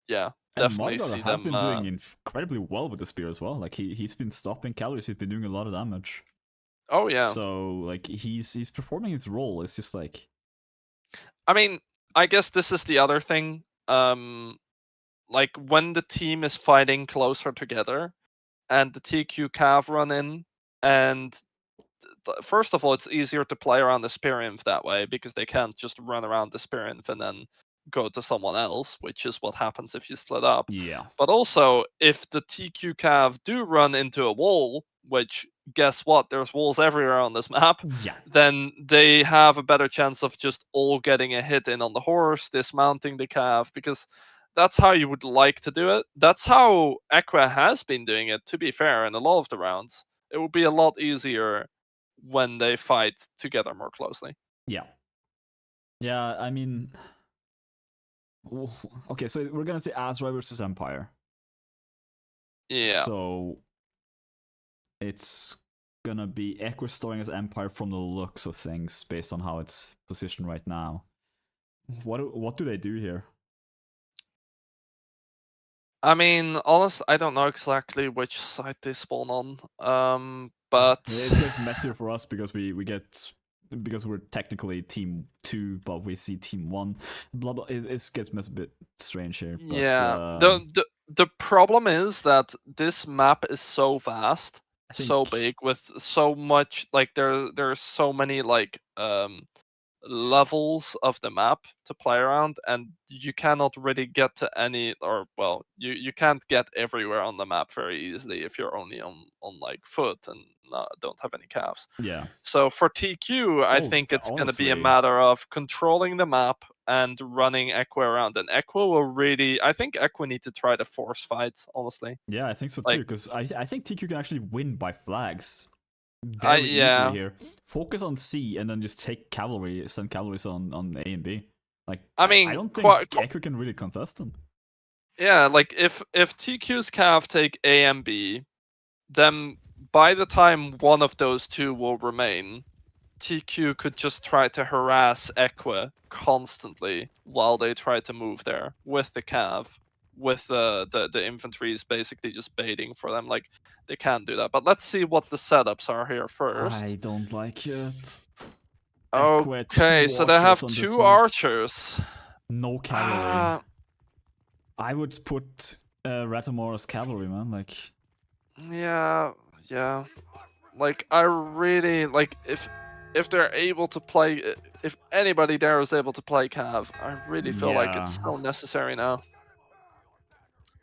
yeah, and definitely Margot see has them. been doing incredibly well with the spear as well. Like he's been stopping cavalries. He's been doing a lot of damage. Oh yeah. So like he's performing his role. It's just like I mean, I guess this is the other thing. Like when the team is fighting closer together, and the TQ Cav run in, and first of all, it's easier to play around the Spearinth that way because they can't just run around the Spearinth and then go to someone else, which is what happens if you split up. yeah, But also, if the TQ Cav do run into a wall, which guess what, there's walls everywhere on this map, yeah, then they have a better chance of just all getting a hit in on the horse, dismounting the Cav, because that's how you would like to do it. That's how Equa has been doing it, to be fair, in a lot of the rounds. It would be a lot easier when they fight together more closely. yeah, yeah. I mean, okay, so we're gonna say Azrai versus Empire. Yeah. So it's gonna be Equa starting as Empire from the looks of things, based on how it's positioned right now. What do they do here? I mean, honest, I don't know exactly which side they spawn on. But It gets messier for us because we get, because we're technically team 2, but we see team 1. Blah blah. It gets a bit strange here. But yeah, the problem is that this map is so vast, I think so big, with so much, like there's so many like levels of the map to play around, and you cannot really get to any, or well, you can't get everywhere on the map very easily if you're only on like foot and don't have any calves. Yeah. So for TQ, I think it's going to be a honestly. matter of controlling the map and running Equi around. And Equi will really, I think Equi need to try to force fights, honestly. Yeah, I think so too, Like- because I think TQ can actually win by flags very easily here. Focus on C and then just take cavalry, send cavalries on A and B. Like, I mean, I don't think Equi can really contest them. Yeah, like if TQ's cav take A and B, then by the time one of those two will remain, TQ could just try to harass Equi constantly while they try to move there with the cav, with the infantries basically just baiting for them. Like, they can't do that. But let's see what the setups are here first. I don't like it. Okay, so they have 2 archers. No cavalry. I would put Ratamor as cavalry, man. Like, yeah. Like, I really like if they're able to play, if anybody there is able to play cav, I really feel like it's so necessary now.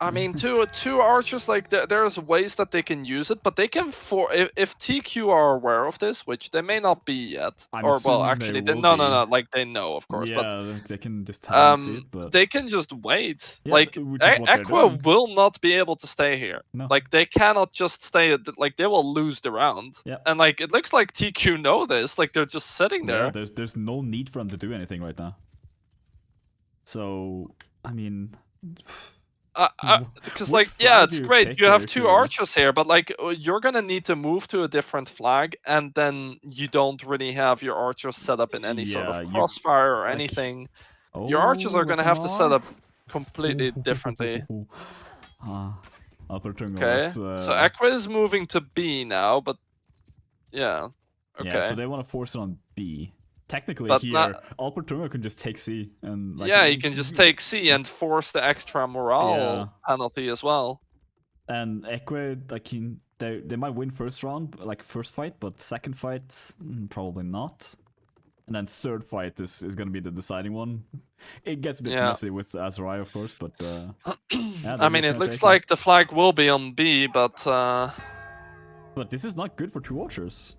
I mean, two archers, like there's ways that they can use it, but they can if TQ are aware of this, which they may not be yet, or well, actually, no, like they know, of course. Yeah, but they can just have see it, but they can just wait. Yeah, like Equi will not be able to stay here. No. Like they cannot just stay. Like they will lose the round. Yeah. And like it looks like TQ know this. Like they're just sitting there. Yeah, there's no need for them to do anything right now. So I mean. Because like, yeah, it's great. You have 2 archers here, but like you're gonna need to move to a different flag, and then you don't really have your archers set up in any sort of crossfire or anything. Your archers are gonna have to set up completely differently. Okay, so Equi is moving to B now, but yeah. Okay. Yeah, so they want to force it on B. Technically, but here, Alpertunga can just take C and like, yeah, he can just take C and force the extra morale penalty as well. And Equi, like, they might win first round, like first fight, but second fight probably not. And then third fight is gonna be the deciding one. It gets a bit messy with Azrai, of course, but yeah, I mean, it looks like the flag will be on B, but this is not good for 2 archers.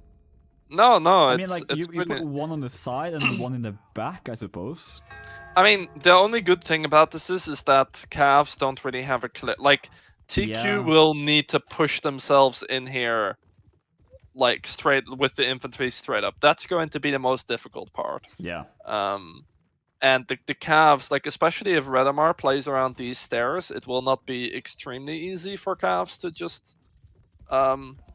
No, I mean, like, you put one on the side and one in the back, I suppose. I mean, the only good thing about this is that calves don't really have a clear... Like, TQ will need to push themselves in here, like, straight with the infantry straight up. That's going to be the most difficult part. Yeah. And the calves, like, especially if Redamar plays around these stairs, it will not be extremely easy for calves to just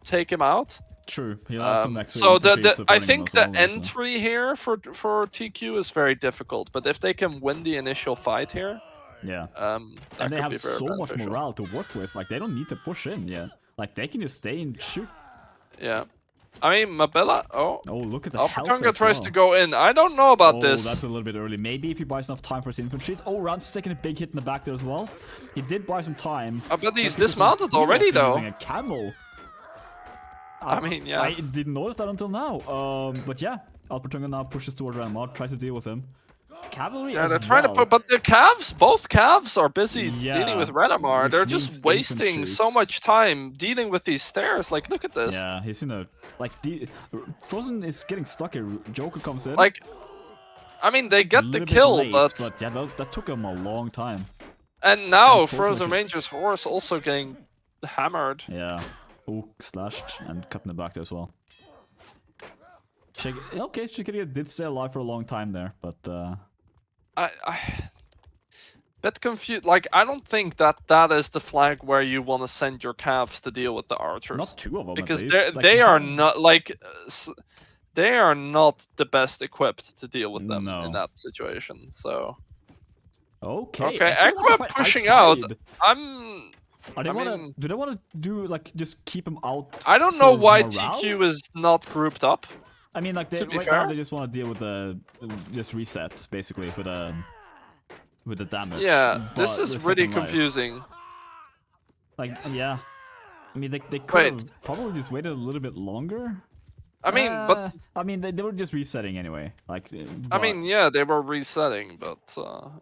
take him out. True. He'll have some extra so I think the well, entry here for TQ is very difficult, but if they can win the initial fight here, and they have so much morale to work with. Like, they don't need to push in yet. Like, they can just stay and shoot. Yeah. I mean, Mabella. Oh, look at the Alpertunga tries to go in. I don't know about this. That's a little bit early. Maybe if he buys enough time for his infantry. Round's taking a big hit in the back there as well. He did buy some time. But he's dismounted already, though. Using a camel. I mean, yeah. I didn't notice that until now. But yeah, Alpertunga now pushes toward Redamar, tries to deal with him. Cavalry. Yeah, they're trying to put, but the calves, both calves are busy dealing with Redamar. They're just wasting so much time dealing with these stairs. Like, look at this. Yeah, he's in a Frozen is getting stuck here. Joker comes in. Like, I mean, they get the kill, late, but yeah, that took him a long time. And now Frozen Ranger's horse also getting hammered. Yeah. Slashed and cut in the back there as well. Okay, Shikiri did stay alive for a long time there, but I bit confused. Like, I don't think that is the flag where you want to send your calves to deal with the archers. Not 2 of them, because they are not like they are not the best equipped to deal with them in that situation. So okay, Equi pushing out. Do they want to do like just keep him out? I don't know why TQ is not grouped up. I mean, like now they just want to deal with the just resets basically with the damage. Yeah, this is really confusing. Like, yeah, I mean they could have probably just waited a little bit longer. I mean, but I mean, they were just resetting anyway. Like, I mean, yeah, they were resetting, but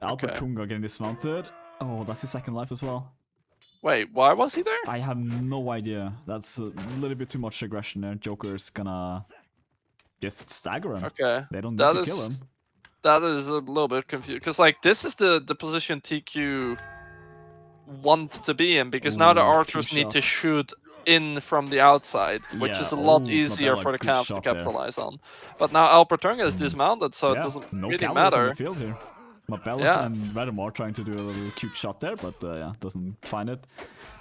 Albert okay. Tunga getting dismounted. Oh, that's his second life as well. Wait, why was he there? I have no idea. That's a little bit too much aggression there. Joker's gonna just stagger him. Okay, They don't need that to is kill him. that is a little bit confused because like this is the position TQ want to be in because now the Ooh, archers key need to shot. shoot in from the outside, which Yeah, is a lot oh, easier Mabella, for the good Cavs to shot there. capitalize on. But now Alpertunga is dismounted, so it Yeah, doesn't no really cavalries on the matter. field here. Mabella Yeah. and Vedemar trying to do a little cute shot there, but yeah, doesn't find it.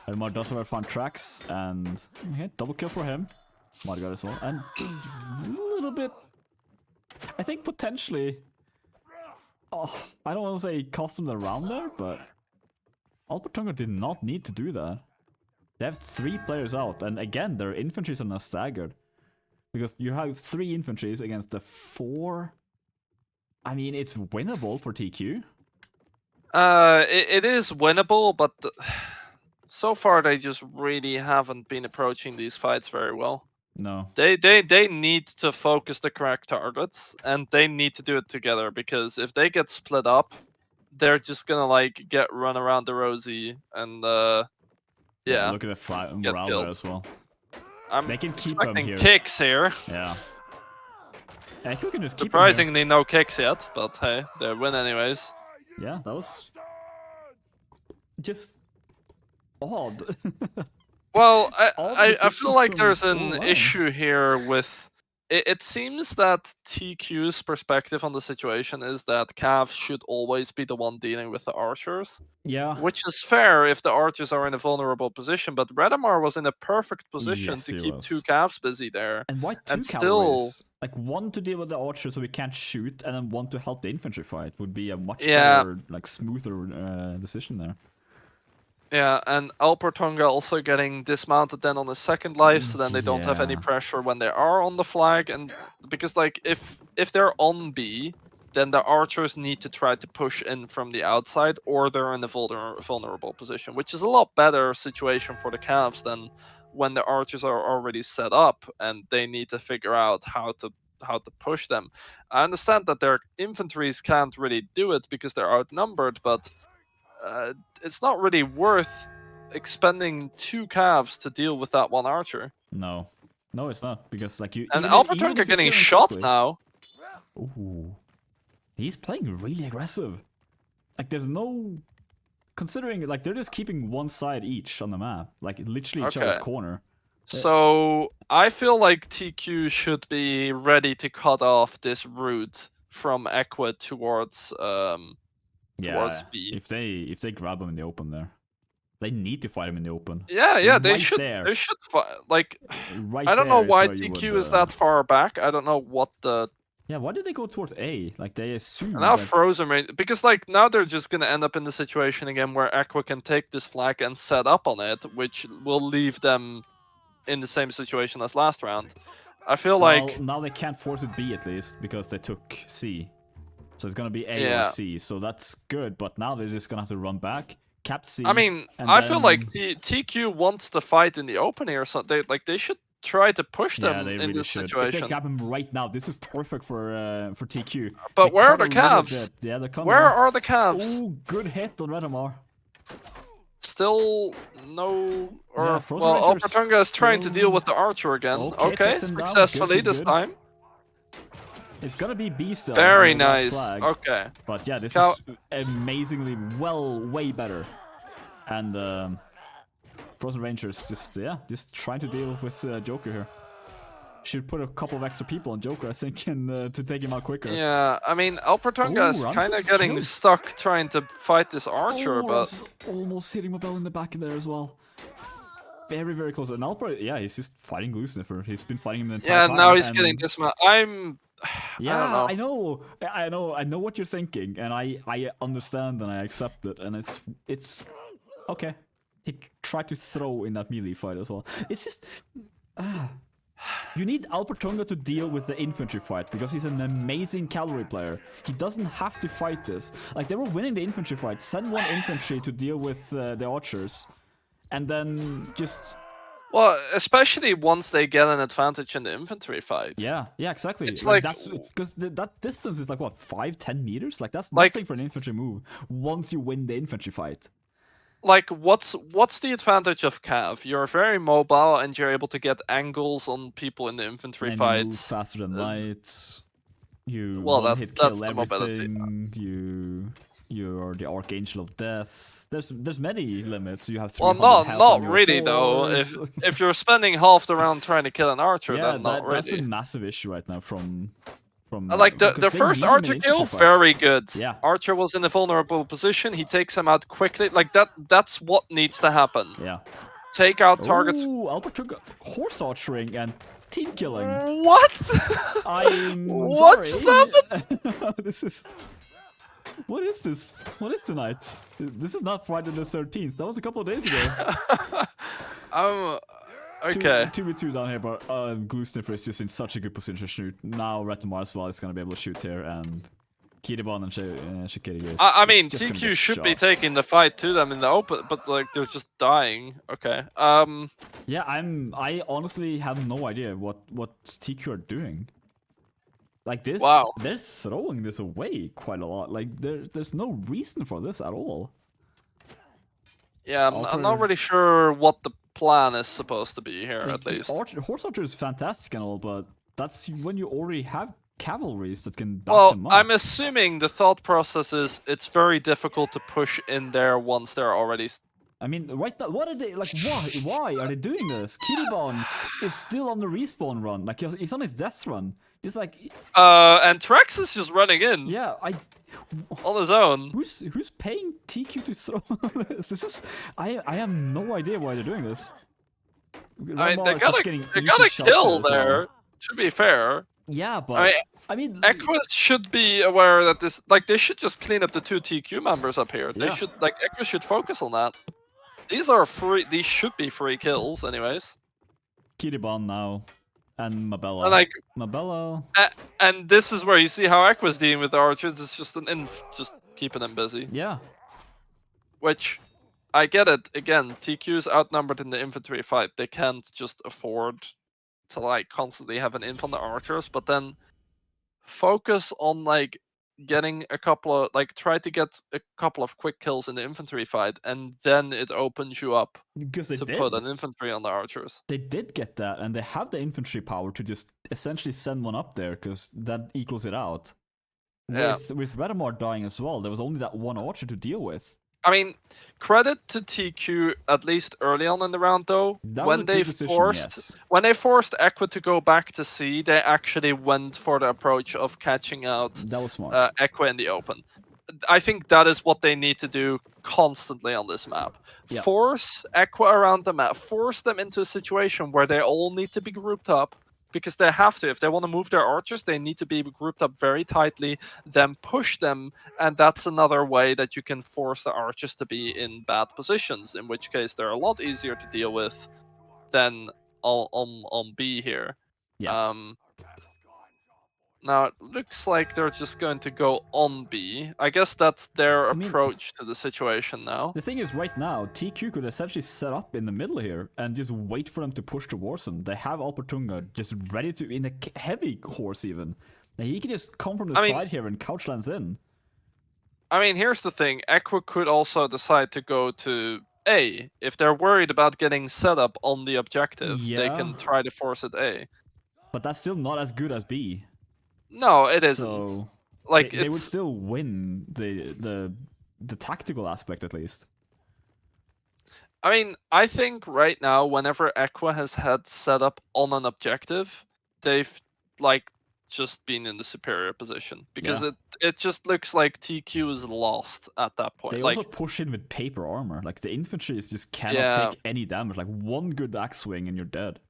Vedemar does have find tracks, and okay, double kill for him. Margot as well, and a little bit. I think potentially. Oh, I don't want to say cost them the round there, but Alpertunga did not need to do that. They have 3 players out, and again, their infantries are now staggered. Because you have 3 infantries against the 4. I mean, it's winnable for TQ. It is winnable, but so far they just really haven't been approaching these fights very well. No. They need to focus the correct targets, and they need to do it together, because if they get split up, they're just gonna like get run around the rosy and yeah, Look at the fly get morale killed. there as well. I'm They can keep them expecting here. kicks here. Yeah. Echo can just keep Surprisingly, no kicks yet, but hey, they win anyways. Yeah, that was just odd. Well, All I feel decisions like from there's an O-line. issue here with. It seems that TQ's perspective on the situation is that Cav should always be the one dealing with the archers. Yeah. Which is fair if the archers are in a vulnerable position, but Redamar was in a perfect position Yes, to he keep was. 2 Cavs busy there. And why 2 And cavalries? still, Like 1 to deal with the archers so we can't shoot, and then 1 to help the infantry fight would be a much better, like smoother decision there. yeah, and Alpertunga also getting dismounted then on the second life, so then they don't have any Yeah. pressure when they are on the flag, and because like if they're on B, then the archers need to try to push in from the outside, or they're in a vulnerable position, which is a lot better situation for the Cavs than when the archers are already set up and they need to figure out how to push them. I understand that their infantries can't really do it because they're outnumbered, but it's not really worth expending 2 Cavs to deal with that 1 archer. No. No, it's not, because like you. And even if Alpertunga you're getting killing shot quickly- now. Ooh. He's playing really aggressive. Like, there's no... Considering, like, they're just keeping 1 side each on the map. Like, literally each other's Okay. corner. So I feel like TQ should be ready to cut off this route from Equite towards B. If they grab him in the open there. They need to fight him in the open. Yeah, they Right should. there. They should fight. Like, Right I don't know there is why where you TQ would, is that far back. I don't know what the. Yeah, why did they go towards A? Like, they assume And now that... Frozen Rain, because like now they're just gonna end up in the situation again where Aqua can take this flag and set up on it, which will leave them in the same situation as last round. I feel Well, like now they can't force it B at least, because they took C. So it's gonna be A Yeah. or C, so that's good, but now they're just gonna have to run back, cap C. I mean, and I feel like then- TQ wants to fight in the open here, so they should try to push Yeah, them they in really this should. If situation. they grab him right now, this is perfect for TQ. But They where are cut the a little Cavs? bit. Yeah, they're coming. Where are the Cavs? Ooh, good hit on Redamar. Still no. Or Yeah, Frozen well, Rangers Alpertunga is trying to still- deal with the archer again. Okay, Okay, takes him down. successfully Good, this good. time. It's gonna be B still. Very on the last nice. flag. Okay. But yeah, this Cal- is amazingly way better. And Frozen Rangers just trying to deal with Joker here. Should put a couple of extra people on Joker, I think, and to take him out quicker. Yeah, I mean, Alpertunga is Ooh, kind of Ramses getting kills. stuck trying to fight this archer, but Ramses almost hitting Mabel in the back there as well. Very close. And Alper, yeah, he's just fighting Gluesniffer. He's been fighting him the entire yeah, time. now he's and- getting dismounted. I don't know. I know what you're thinking, and I understand and I accept it, and it's okay. He tried to throw in that melee fight as well. It's just you need Alpertunga to deal with the infantry fight because he's an amazing cavalry player. He doesn't have to fight this. Like, they were winning the infantry fight. Send 1 infantry to deal with the archers, and then just Well, especially once they get an advantage in the infantry fight. Yeah, exactly. It's like that's because that distance is like what 5-10 meters. Like that's Like- nothing for an infantry move. Once you win the infantry fight. Like, what's the advantage of Cav? You're very mobile and you're able to get angles on people in the infantry And you move fights. faster than light. You Well, one hit kill that's the mobility. everything. You're the Archangel of Death. There's many limits. You have 300 Well, health not on your really though. force. If you're spending half the round trying to kill an archer, yeah, then not that's a really. massive issue right now from Like the because they first need him in archer infantry kill, fight. very good. Yeah. Archer was in a vulnerable position. He takes him out quickly. Like that's what needs to happen. Yeah. Take out targets. Ooh, Albert took horse archering and team killing. What? I'm What sorry. just happened? This is. What is this? What is tonight? This is not Friday the 13th. That was a couple of days ago. Okay. 2v2 down here, but Glue Sniffer is just in such a good position to shoot. Now Retomar as well is going to be able to shoot here, and Kiribon and Shikiri is. I mean, just gonna TQ get should be shot. taking the fight to them in the open, but like they're just dying. Okay. Yeah, I honestly have no idea what TQ are doing. Like this, Wow. they're throwing this away quite a lot. Like there's no reason for this at all. Yeah, I'm not really sure what the plan is supposed to be here, Like, at least. Horse Archer is fantastic and all, but that's when you already have cavalries that can back them Well, up. I'm assuming the thought process is it's very difficult to push in there once they're already. I mean, right now, what are they like? Why are they doing this? Kiribon is still on the respawn run. Like he's on his death run. Just like And Trex is just running in. yeah, On his own. Who's paying TQ to throw this? This is I have no idea why they're doing this. I mean, they got a a kill there. To be fair. Yeah, but I mean, Equites should be aware that this, like, they should just clean up the 2 TQ members up here. They Yeah. should, like, Equites should focus on that. These are free. These should be free kills, anyways. Kiribon now, and Mabella. And like, Mabella. and this is where you see how Equites dealing with the archers. It's just an inf, just keeping them busy. Yeah. Which, I get it. Again, TQ's outnumbered in the infantry fight. They can't just afford to like constantly have an inf on the archers, but then focus on like getting a couple of try to get a couple of quick kills in the infantry fight, and then it opens you up Because they to did. put an infantry on the archers. They did get that, and they have the infantry power to just essentially send one up there, because that equals it out. Yeah. With Retomar dying as well, there was only that one archer to deal with. I mean, credit to TQ at least early on in the round though. That was When a they good decision, forced yes. when they forced Equite to go back to C, they actually went for the approach of catching out That was smart. Equite in the open. I think that is what they need to do constantly on this map. Yeah. Force Equite around the map. Force them into a situation where they all need to be grouped up. Because they have to. If they want to move their archers, they need to be grouped up very tightly, then push them, and that's another way that you can force the archers to be in bad positions, in which case they're a lot easier to deal with than on B here. Yeah. Now, it looks like they're just going to go on B. I guess that's their approach to the situation now. The thing is, right now, TQ could essentially set up in the middle here and just wait for them to push towards them. They have Alpertunga just ready to, in a heavy horse even. And he can just come from the side here and couch lands in. I mean, here's the thing. Equa could also decide to go to A. If they're worried about getting set up on the objective, they can try to force it A. But that's still not as good as B. No, it isn't. So like they would still win the tactical aspect at least. I mean, I think right now, whenever Equa has had set up on an objective, they've like just been in the superior position because it just looks like TQ is lost at that point. They also push in with paper armor. Like the infantry is just cannot take any damage. Like one good axe swing and you're dead.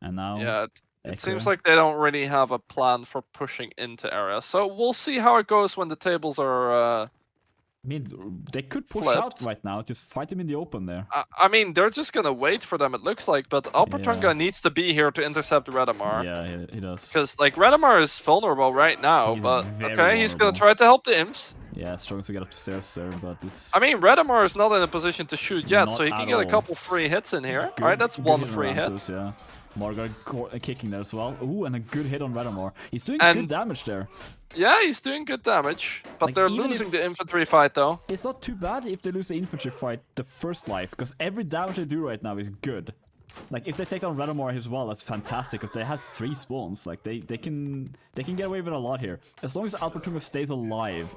And now it seems like they don't really have a plan for pushing into areas. So we'll see how it goes when the tables are. I mean, they could push flipped out right now. Just fight them in the open there. I mean, they're just gonna wait for them. It looks like, but Alpertunga needs to be here to intercept Retomar. Yeah, he does. Because like Retomar is vulnerable right now, He's but very okay, he's gonna vulnerable. try to help the imps. Yeah, struggles to get upstairs there, but it's... I mean, Redamar is not in a position to shoot yet, Not so he can at get a all. couple free hits in here. Good, Alright, that's good one hit on free hit. Ramses, yeah. Margar kicking there as well. Ooh, and a good hit on Redamar. He's doing And- good damage there. Yeah, he's doing good damage, but Like, they're even losing if- the infantry fight though. It's not too bad if they lose the infantry fight the first life, because every damage they do right now is good. Like, if they take on Redamar as well, that's fantastic, because they have 3 spawns. Like, they can get away with a lot here. As long as Albertunga stays alive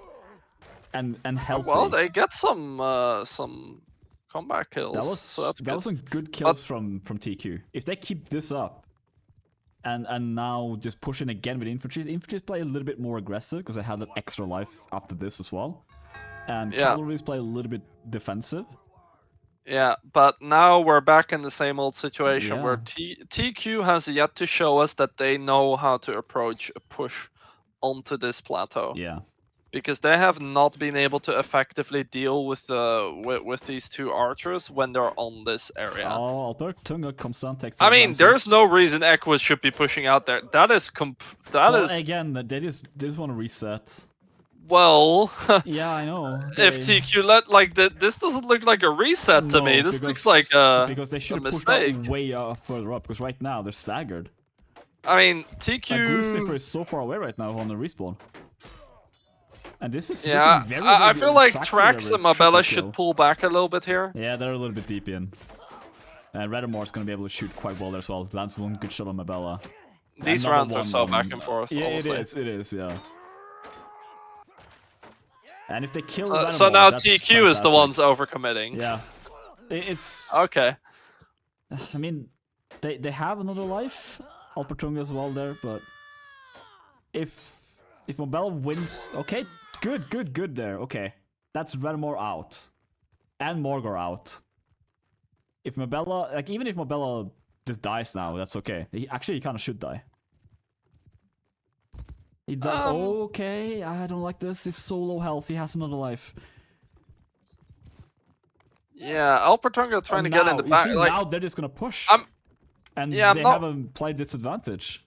and healthy. Well, they get some combat kills. That was so that's good. was some good kills from TQ. If they keep this up, and now just pushing again with infantry. The infantry play a little bit more aggressive because they have that extra life after this as well. And cavalries play a little bit defensive. Yeah, but now we're back in the same old situation where Yeah. TQ has yet to show us that they know how to approach a push onto this plateau. Yeah. Because they have not been able to effectively deal with these 2 archers when they're on this area. Oh, Albertunga comes down, takes. I mean, there's no reason Equites should be pushing out there. That is again, they just want to reset. Well, yeah, I know. If TQ this doesn't look like a reset to me. This looks like because they should a have pushed mistake. out way further up. Because right now they're staggered. I mean, TQ. Like, Goose is so far away right now on the respawn. And this is very I feel like Trax Trax and Mabella should pull back a little bit here. Yeah, they're a little bit deep in. And Redamar's gonna be able to shoot quite well there as well. Lands one good shot on Mabella. These rounds are so back and forth. Yeah, honestly. it is, yeah. And if they kill so now TQ is the ones overcommitting. Yeah. It's... Okay. I mean, they have another life. Albertunga as well there, but... If Mabella wins... Okay, good there. Okay. That's Redamar out. And Morgar out. If Mabella... Like, even if Mabella just dies now, that's okay. He kind of should die. He does. Okay, I don't like this. He's so low health. He has another life. Yeah, Albertunga trying to get in the back. Now they're just gonna push. And they have a play disadvantage.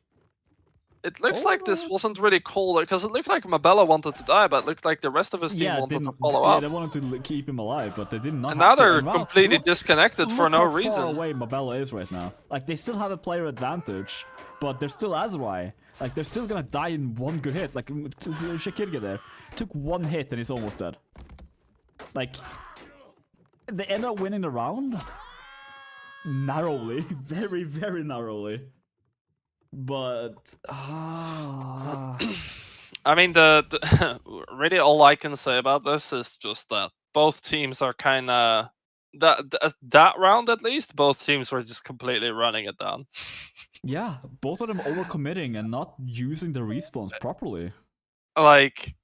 It looks like this wasn't really cold because it looked like Mabella wanted to die, but it looked like the rest of his team wanted to follow up. Yeah, they wanted to keep him alive, but they did not. And now they're completely disconnected for no reason. Look how far away Mabella is right now. Like, they still have a player advantage, but they're still Azrai. Like, they're still gonna die in one good hit. Like, Shakirga there took 1 hit and he's almost dead. Like, they end up winning the round narrowly, very, very narrowly. But I mean, really all I can say about this is just that both teams are kind of that round at least. Both teams were just completely running it down. Yeah, both of them overcommitting and not using the respawns properly. Like,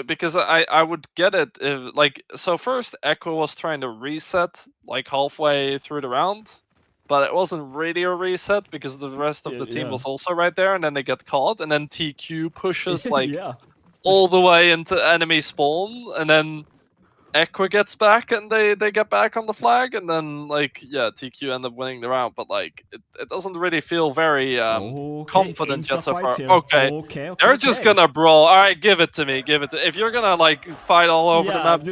because I would get it if so. First, Echo was trying to reset like halfway through the round. But it wasn't really a reset because the rest of the team was also right there, and then they get caught, and then TQ pushes all the way into enemy spawn, and then Equa gets back and they get back on the flag, and then TQ end up winning the round, but it doesn't really feel very confident yet so far. Okay, they're just gonna brawl. All right, give it to me. If you're gonna fight all over the map,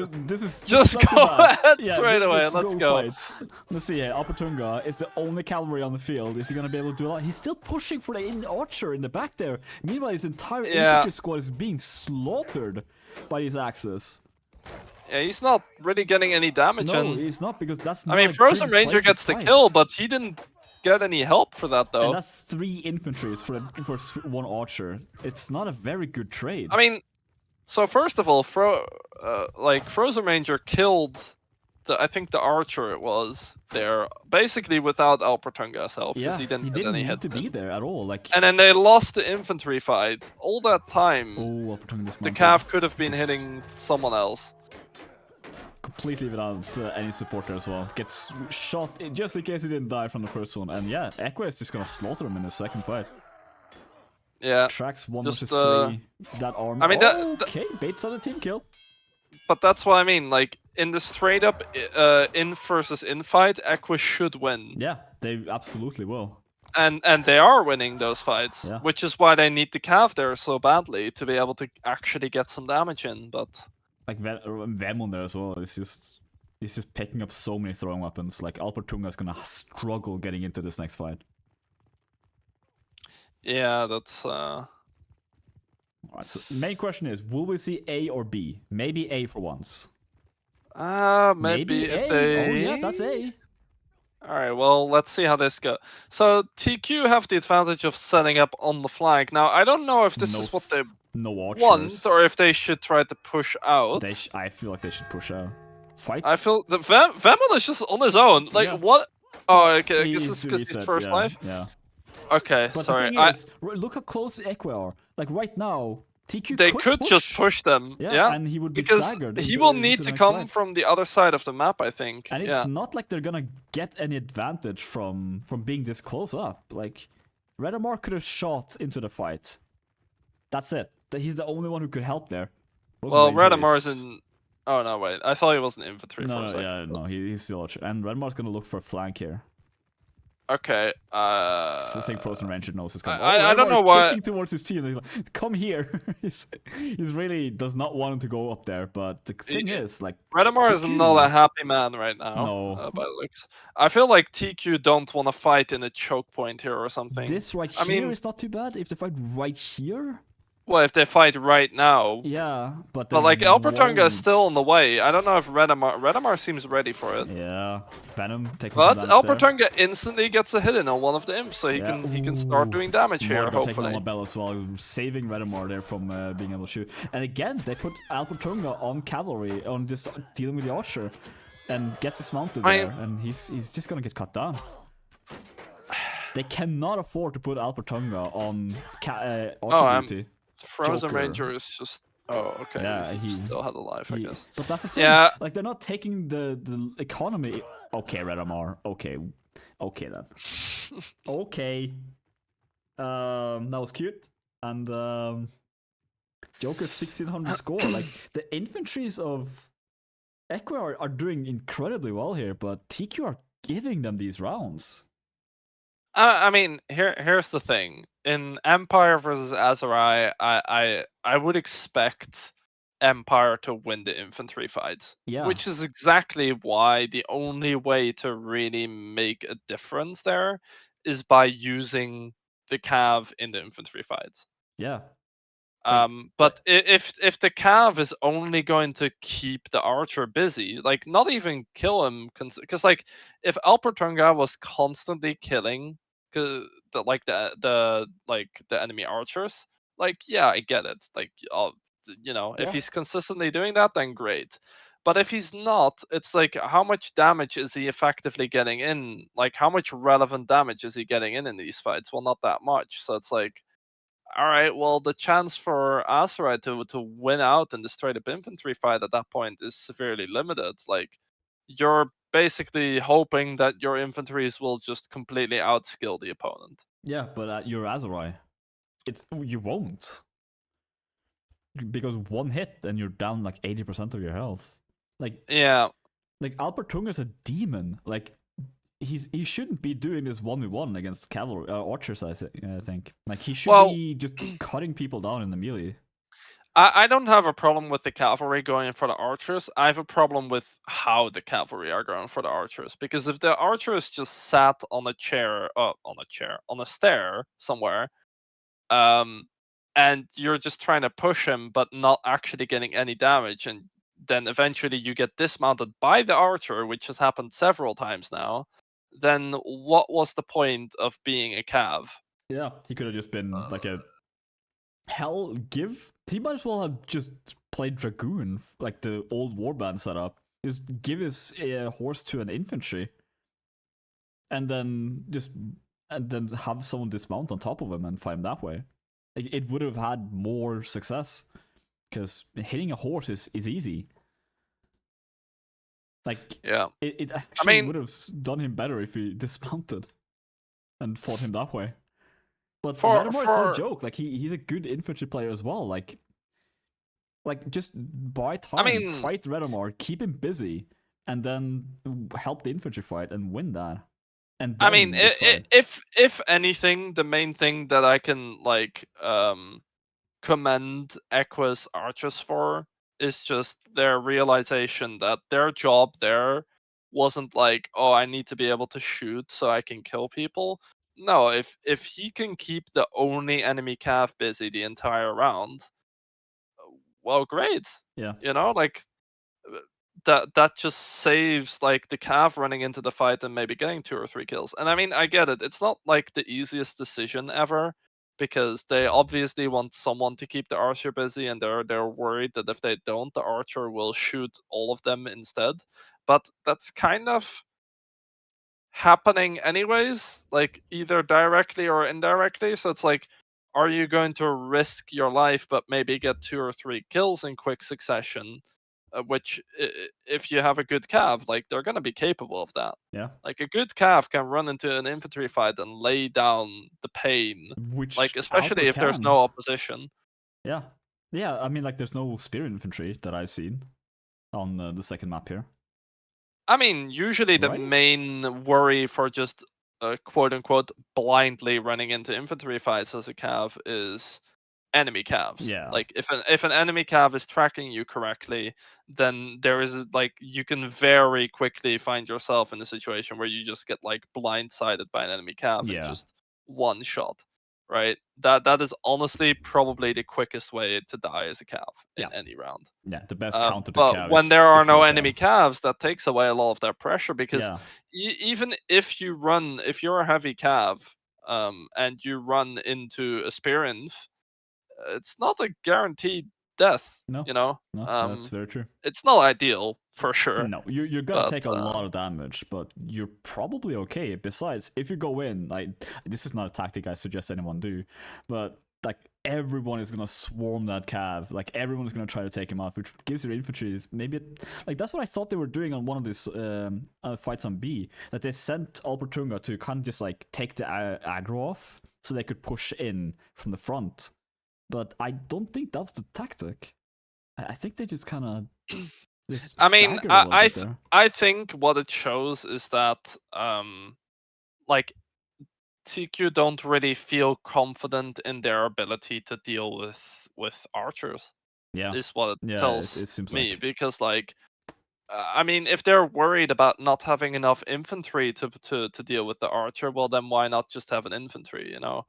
just go ahead straight away. Let's go. Let's see here. Albertunga is the only cavalry on the field. Is he gonna be able to do a lot? He's still pushing for the archer in the back there. Meanwhile, his entire infantry squad is being slaughtered by these axes. Yeah, he's not really getting any damage. No, he's not, because that's not I mean, Frozen Ranger gets the kill, but he didn't get any help for that, though. And that's 3 infantries for 1 archer. It's not a very good trade. I mean, so first of all, Frozen Ranger killed I think the archer it was there, basically without Albertunga's help, because he didn't get any need to be there at all. And then they lost the infantry fight. All that time, the Cav could have been hitting someone else. Completely without any support there as well. Gets shot just in case he didn't die from the first one. And yeah, Equa is just gonna slaughter him in the second fight. Yeah. Trax 1 versus 3. That arm. I mean, okay, baits on a team kill. But that's what I mean. In the straight up in versus in fight, Equa should win. Yeah, they absolutely will. And they are winning those fights, Yeah. which is why they need the cav there so badly to be able to actually get some damage in. But like Vem on there as well. He's just picking up so many throwing weapons. Like Alpertunga's gonna struggle getting into this next fight. yeah, that's. Alright, so main question is, will we see A or B? Maybe A for once. Maybe if A. they. Oh yeah, that's A. All right, well, let's see how this goes. So TQ have the advantage of setting up on the flank. Now, I don't know if this is what they want or if they should try to push out. I feel like they should push out. Fight. I feel the Vemon is just on his own. Like Yeah. what? Oh, okay. I guess it's because reset, he's first yeah, life. Yeah. Okay, But sorry. the thing is, look how close Equi are. Like right now, TQ they could just push them. Yeah, and he would be because staggered. he will need to come from the other side of the map, I think. And it's not like they're gonna get any advantage from being this close up. Like, Redamar could have shot into the fight. That's it. He's the only one who could help there. Well, Redamar's in. Oh no, wait. I thought he was in infantry for a second. No, he's still. And Redamar's gonna look for a flank here. Okay. I think Frozen Ranger knows his coming. I don't know why. Kicking towards his team. He's like, come here. he's really does not want him to go up there. But the thing is, like, Redamar is not a happy man right now. No. By the looks. I feel like TQ don't want to fight in a choke point here or something. This right here is not too bad. If they fight right here. Well, if they fight right now. Yeah, but like Alpertunga is still on the way. I don't know if Redamar seems ready for it. Yeah, Venom taking. But Alpertunga instantly gets a hit in on one of the imps, so he can start doing damage here. Hopefully, taking on the bell as well, saving Redamar there from being able to shoot. And again, they put Alpertunga on cavalry, on just dealing with the archer, and gets dismounted there, and he's just gonna get cut down. They cannot afford to put Alpertunga on archer duty. Frozen Joker. Ranger is just. Oh, okay. Yeah, he still had a life, I guess. But that's the thing. Yeah. Like, they're not taking the economy. Okay, Redamar. Okay then. Okay. That was cute. And Joker's 1600 score. Like, the infantries of Equi are doing incredibly well here, but TQ are giving them these rounds. I mean, here's the thing. In Empire versus Azurai, I would expect Empire to win the infantry fights. Yeah. Which is exactly why the only way to really make a difference there is by using the cav in the infantry fights. Yeah. But if the cav is only going to keep the archer busy, like not even kill him, because like if Alpertunga was constantly killing the enemy archers, like yeah, I get it. Like if he's consistently doing that, then great. But if he's not, it's like how much damage is he effectively getting in? Like how much relevant damage is he getting in these fights? Well, not that much. So it's like, all right, well, the chance for Azurai to win out and destroy the infantry fight at that point is severely limited. Like, you're basically hoping that your infantries will just completely outskill the opponent. Yeah, but you're Azurai. You won't. Because one hit and you're down like 80% of your health. Like, yeah. Like, Alpertunga's a demon. Like, he shouldn't be doing this 1v1 against cavalry archers. I think like he should be just cutting people down in the melee. I don't have a problem with the cavalry going for the archers. I have a problem with how the cavalry are going for the archers, because if the archers just sat on a stair somewhere, and you're just trying to push him but not actually getting any damage, and then eventually you get dismounted by the archer, which has happened several times now, then what was the point of being a cav? Yeah, he could have just been like a he might as well have just played Dragoon, like the old warband setup. Just give his horse to an infantry, and then have someone dismount on top of him and fight him that way. Like, it would have had more success, because hitting a horse is easy. Like, yeah, it actually would have done him better if he dismounted and fought him that way. But Redamar is no joke. Like, he's a good infantry player as well. Like just buy time, fight Redamar, keep him busy, and then help the infantry fight and win that. And I mean, decide. if anything, the main thing that I can like commend Equites archers for is just their realization that their job there wasn't like, oh, I need to be able to shoot so I can kill people. No, if he can keep the only enemy cav busy the entire round, well, great. Yeah. You know, like that just saves like the cav running into the fight and maybe getting 2 or 3 kills. And I mean, I get it. It's not like the easiest decision ever because they obviously want someone to keep the archer busy, and they're worried that if they don't, the archer will shoot all of them instead. But that's kind of happening anyways, like either directly or indirectly. So it's like, are you going to risk your life but maybe get 2 or 3 kills in quick succession? Which, if you have a good cav, like they're going to be capable of that. Yeah. Like a good cav can run into an infantry fight and lay down the pain, Which like especially Alper if there's can. no opposition. Yeah. Yeah, I mean, like, there's no spear infantry that I've seen on the second map here. I mean, usually the Right? main worry for just quote unquote blindly running into infantry fights as a cav is enemy calves. Yeah. Like if an enemy calf is tracking you correctly, then there is like you can very quickly find yourself in a situation where you just get like blindsided by an enemy calf and Yeah. just one shot. Right? That is honestly probably the quickest way to die as a calf in Yeah. any round. Yeah, the best counter to But cav when is there are still no a enemy cav. calves, that takes away a lot of their pressure because Yeah. even if you're a heavy calf, and you run into a spear inf, it's not a guaranteed death, No. you know? No, that's very true. It's not ideal for sure. No, you're gonna But take a lot of damage, but you're probably okay. Besides, if you go in, like, this is not a tactic I suggest anyone do, but like everyone is gonna swarm that cav. Like everyone's gonna try to take him out, which gives your infantry maybe like that's what I thought they were doing on one of these fights on B. That they sent Alpertunga to kind of just like take the aggro off, so they could push in from the front. But I don't think that was the tactic. I think they just kind of. I mean, I think what it shows is that like TQ don't really feel confident in their ability to deal with archers. Yeah, Is what it yeah, tells it seems me, like. because like I mean, if they're worried about not having enough infantry to deal with the archer, well then why not just have an infantry, you know?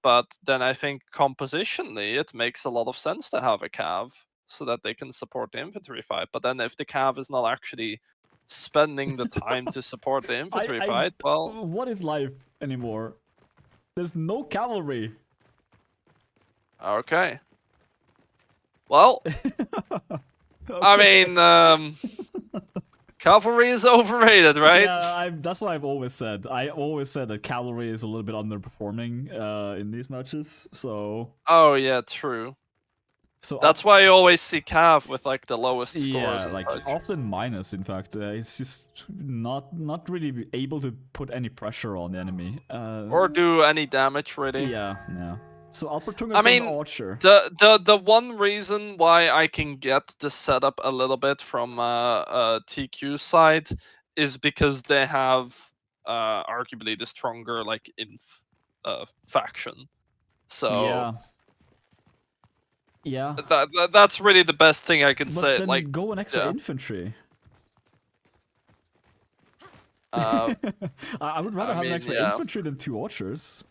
But then I think compositionally it makes a lot of sense to have a cav so that they can support the infantry fight. But then if the cav is not actually spending the time to support the infantry fight, well, what is life anymore? There's no cavalry. okay. Well, Okay. I mean, cavalry is overrated, right? Yeah, that's what I've always said. I always said that cavalry is a little bit underperforming in these matches. So. Oh yeah, true. So that's why you always see Cav with like the lowest scores. Yeah, and like such. often minus. In fact, it's just not really able to put any pressure on the enemy or do any damage really. Yeah, yeah. So Alpertunga I mean, Archer. The one reason why I can get the setup a little bit from TQ side is because they have arguably the stronger like inf faction. So yeah, that's really the best thing I can but say. Then like go an extra infantry. I would rather have an extra infantry than 2 archers.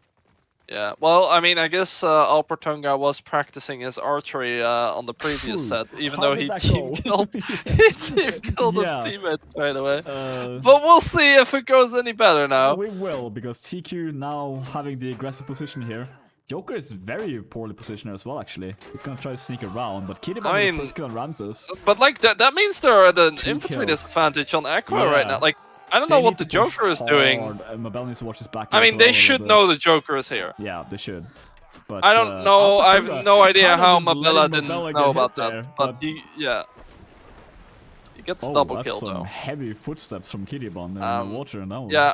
Yeah, well, I mean, I guess Alpertunga was practicing his archery on the previous set, even though he team killed, a teammate right away. But we'll see if it goes any better now. We will, because TQ now having the aggressive position here. Joker is very poorly positioned as well, actually. He's gonna try to sneak around, but Kiribati with the first kill on Ramses. But like that means they're at an infantry disadvantage on Aqua right now. Like, I don't know what the Joker is doing. Mabel needs to watch his back. I mean, they should know the Joker is here. Yeah, they should. But I don't know. I have no idea how Mabella didn't know about that. But he gets double kill though. Some heavy footsteps from Kiribati in the water, and that was... Yeah,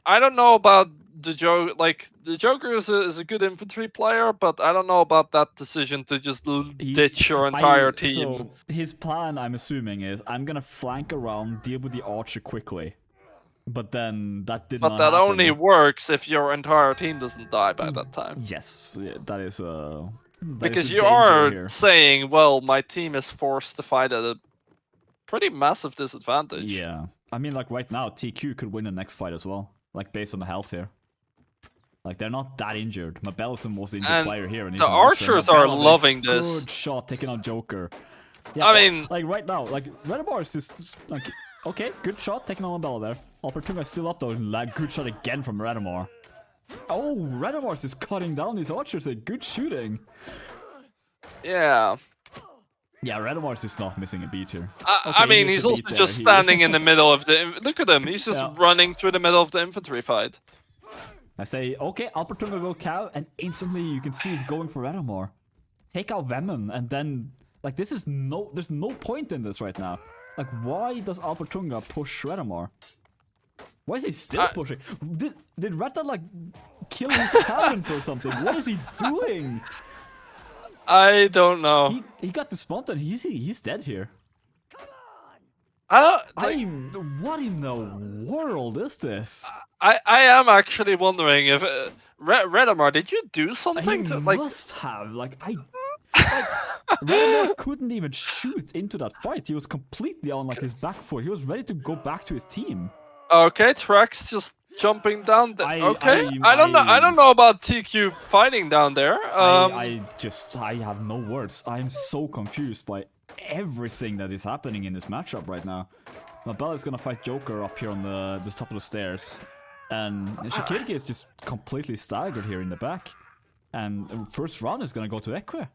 I don't know about the Joker. Like, the Joker is a good infantry player, but I don't know about that decision to just ditch your entire team. So his plan, I'm assuming, is I'm gonna flank around, deal with the archer quickly, But then that did But not that happen. only works if your entire team doesn't die by that time. Yes, yeah, that is a Because you danger are here. saying, well, my team is forced to fight at a pretty massive disadvantage. Yeah, I mean, like right now, TQ could win the next fight as well. Like based on the health here. Like they're not that injured. Mabel is the most injured player here, and he's the archers are loving this. Good shot taking out Joker. Yeah, I mean, like right now, like Redemar is just like, okay, good shot taking on Mabel there. Opportunity is still up though, and like good shot again from Redemar. Oh, Redemar is just cutting down these archers. Good shooting. Yeah. Yeah, Redemar is just not missing a beat here. I mean, he's also just standing in the middle of the. Look at him. He's just running through the middle of the infantry fight. I say, okay, Opportunity will cow, and instantly you can see he's going for Redemar. Take out Venom, and then like there's no point in this right now. Like, why does Albertunga push Redemar? Why is he still pushing? Did Retta like kill his parents or something? What is he doing? I don't know. He got the spontan. He's dead here. What in the world is this? I am actually wondering if Redemar, did you do something to like? Must have Redemar couldn't even shoot into that fight. He was completely on like his back foot. He was ready to go back to his team. Okay, Trex just jumping down. I don't know about TQ fighting down there. I have no words. I'm so confused by everything that is happening in this matchup right now. Mabel is gonna fight Joker up here on the top of the stairs, and Shikiriki is just completely staggered here in the back. And first round is gonna go to Equites.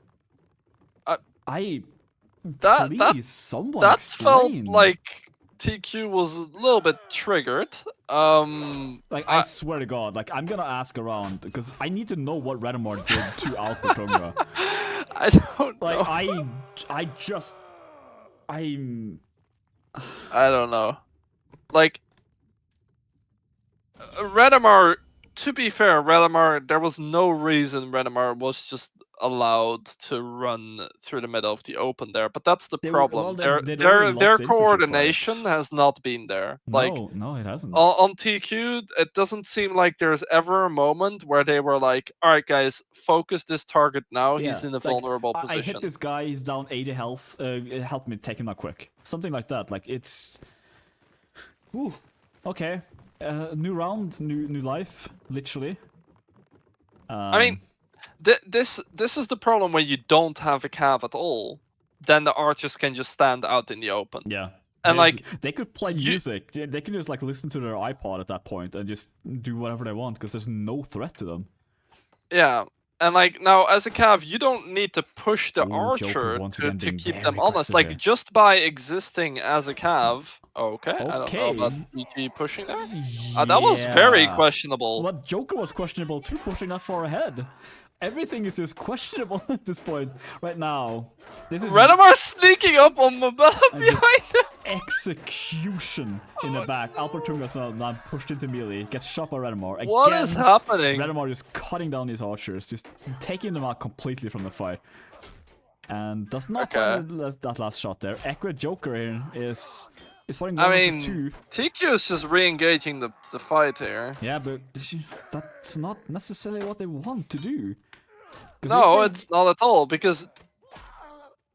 Someone that explain. Felt like TQ was a little bit triggered. Like I swear to God, like I'm gonna ask around because I need to know what Redemar did to Alpertunga. I don't know. Like I don't know. Like Redemar. To be fair, Redemar, there was no reason Redemar was just allowed to run through the middle of the open there, but that's the problem. Their coordination has not been there. No, it hasn't. On TQ, it doesn't seem like there's ever a moment where they were like, all right, guys, focus this target now. Yeah, he's in a vulnerable position. I hit this guy, he's down 80 health. Help me take him out quick. Something like that. Like, it's... Ooh, okay. New round, new life, literally. I mean, this is the problem when you don't have a cav at all. Then the archers can just stand out in the open. Yeah, and like they could play music. They can just like listen to their iPod at that point and just do whatever they want because there's no threat to them. Yeah. And like now, as a cav, you don't need to push the archer to keep them honest. Like just by existing as a cav. Okay. I don't know about EG pushing there. Yeah. That was very questionable. Well, Joker was questionable too, pushing that far ahead. Everything is just questionable at this point right now. This is Redemar sneaking up on Mabel behind him. Execution in the back. Alpertunga's now pushed into melee, gets shot by Redemar. Again, what is happening? Redemar just cutting down these archers, just taking them out completely from the fight. And does not find that last shot there. Equites Joker here is fighting down two. TQ is just re-engaging the fight here. Yeah, but that's not necessarily what they want to do. No, it's not at all, because...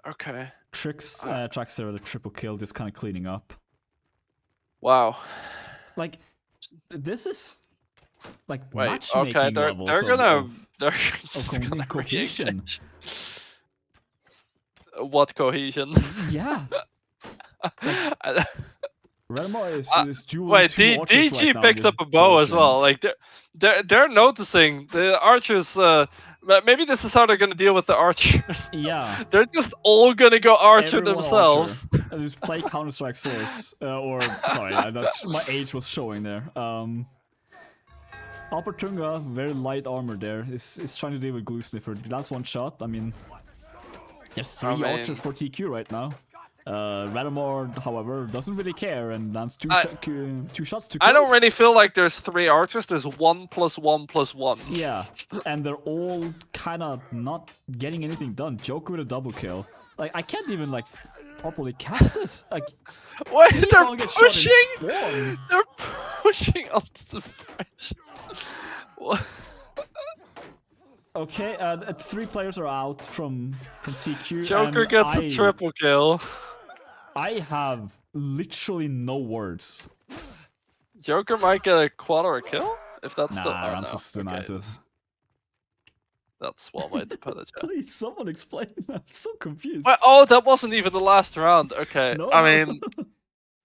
Okay. Tracks there with a triple kill, just kind of cleaning up. Wow. Like, this is... Like, wait, matchmaking okay, levels they're gonna cohesion. What cohesion? Yeah. Redemar is dueling wait, DG right picked up a bow as well. Like they're noticing the archers. Maybe this is how they're gonna deal with the archers. Yeah, they're just all gonna go archer themselves. And just play Counter-Strike Source, or sorry, my age was showing there. Alpertunga, very light armor there, is trying to deal with Glue Sniffer. That's one shot. I mean, there's 3 archers for TQ right now. Redemar, however, doesn't really care and lands two shots to kills. I don't really feel like there's 3 archers. There's 1 + 1 + 1. Yeah, and they're all kind of not getting anything done. Joker with a double kill. Like, I can't even like properly cast this. Like, wait, they're pushing. pushing onto the bridge. What? Okay, 3 players are out from TQ. Joker and gets a triple kill. I have literally no words. Joker might get a quad or a kill if that's still. Nah, Ramses is too nice. That's one way to put it. Yeah. Please, someone explain. I'm so confused. Well, oh, that wasn't even the last round. Okay, No, I mean,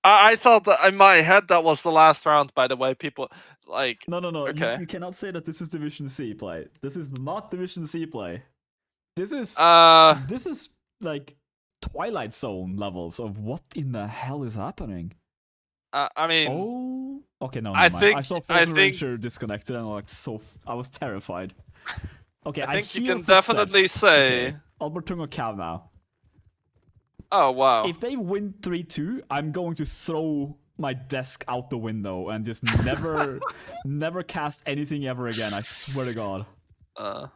I thought that in my head that was the last round. By the way, people like. No. Okay. You cannot say that this is Division C play. This is not Division C play. This is like Twilight Zone levels of what in the hell is happening. I mean. Oh. Okay, no. I saw Frozen Ranger disconnected and I was terrified. Okay, I think you can definitely say. Okay. Albertunga Cav now. Oh wow! If they win 3-2, I'm going to throw my desk out the window and just never cast anything ever again. I swear to God.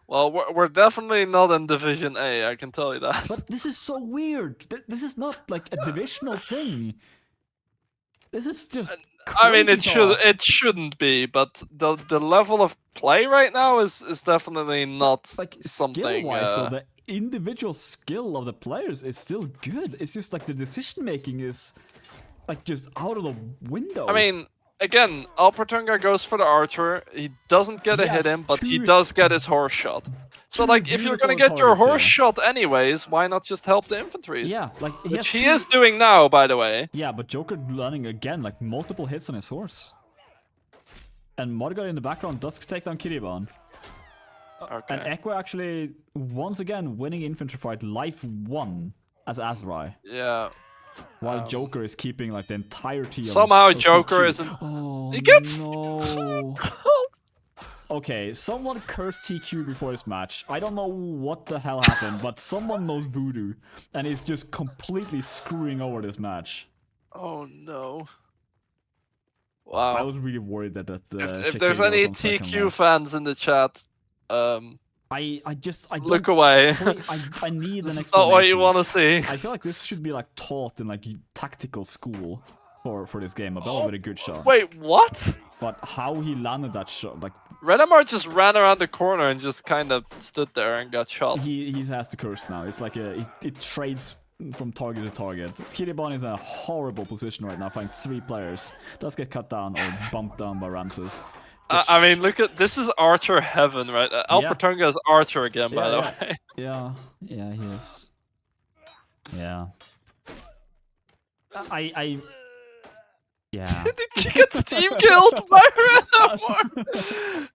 Well, we're definitely not in Division A. I can tell you that. But this is so weird. This is not like a divisional thing. This is just. I mean, it shouldn't be, but the level of play right now is definitely not like something. Skill-wise, so the individual skill of the players is still good. It's just like the decision making is like just out of the window. I mean, again, Alpertunga goes for the archer. He doesn't get a hit in, but he does get his horse shot. So, like, if you're gonna get your horse shot anyways, why not just help the infantries? Yeah, like which he is doing now, by the way. Yeah, but Joker landing again, like multiple hits on his horse. And Morgar in the background does take down Kiriban. Okay. And Equa actually, once again, winning infantry fight life 1 as Azrai. Yeah. While Joker is keeping like the entirety of somehow Joker isn't. Oh, he gets. No. Okay, someone cursed TQ before this match. I don't know what the hell happened, but someone knows voodoo and is just completely screwing over this match. Oh no. Wow. I was really worried that if there's any TQ fans in the chat, I don't look away. I need an explanation. It's not what you want to see. I feel like this should be like taught in like tactical school for this game. Abella with a good shot. Wait, what? But how he landed that shot, like Renamar just ran around the corner and just kind of stood there and got shot. He has to curse now. It's like it trades from target to target. Kiriban is in a horrible position right now, fighting 3 players. Does get cut down or bumped down by Ramses. I mean, look at this is Archer heaven, right? Alpertunga is Archer again, by the way. Yeah, he is. Yeah. Yeah. He gets team killed by Renamar.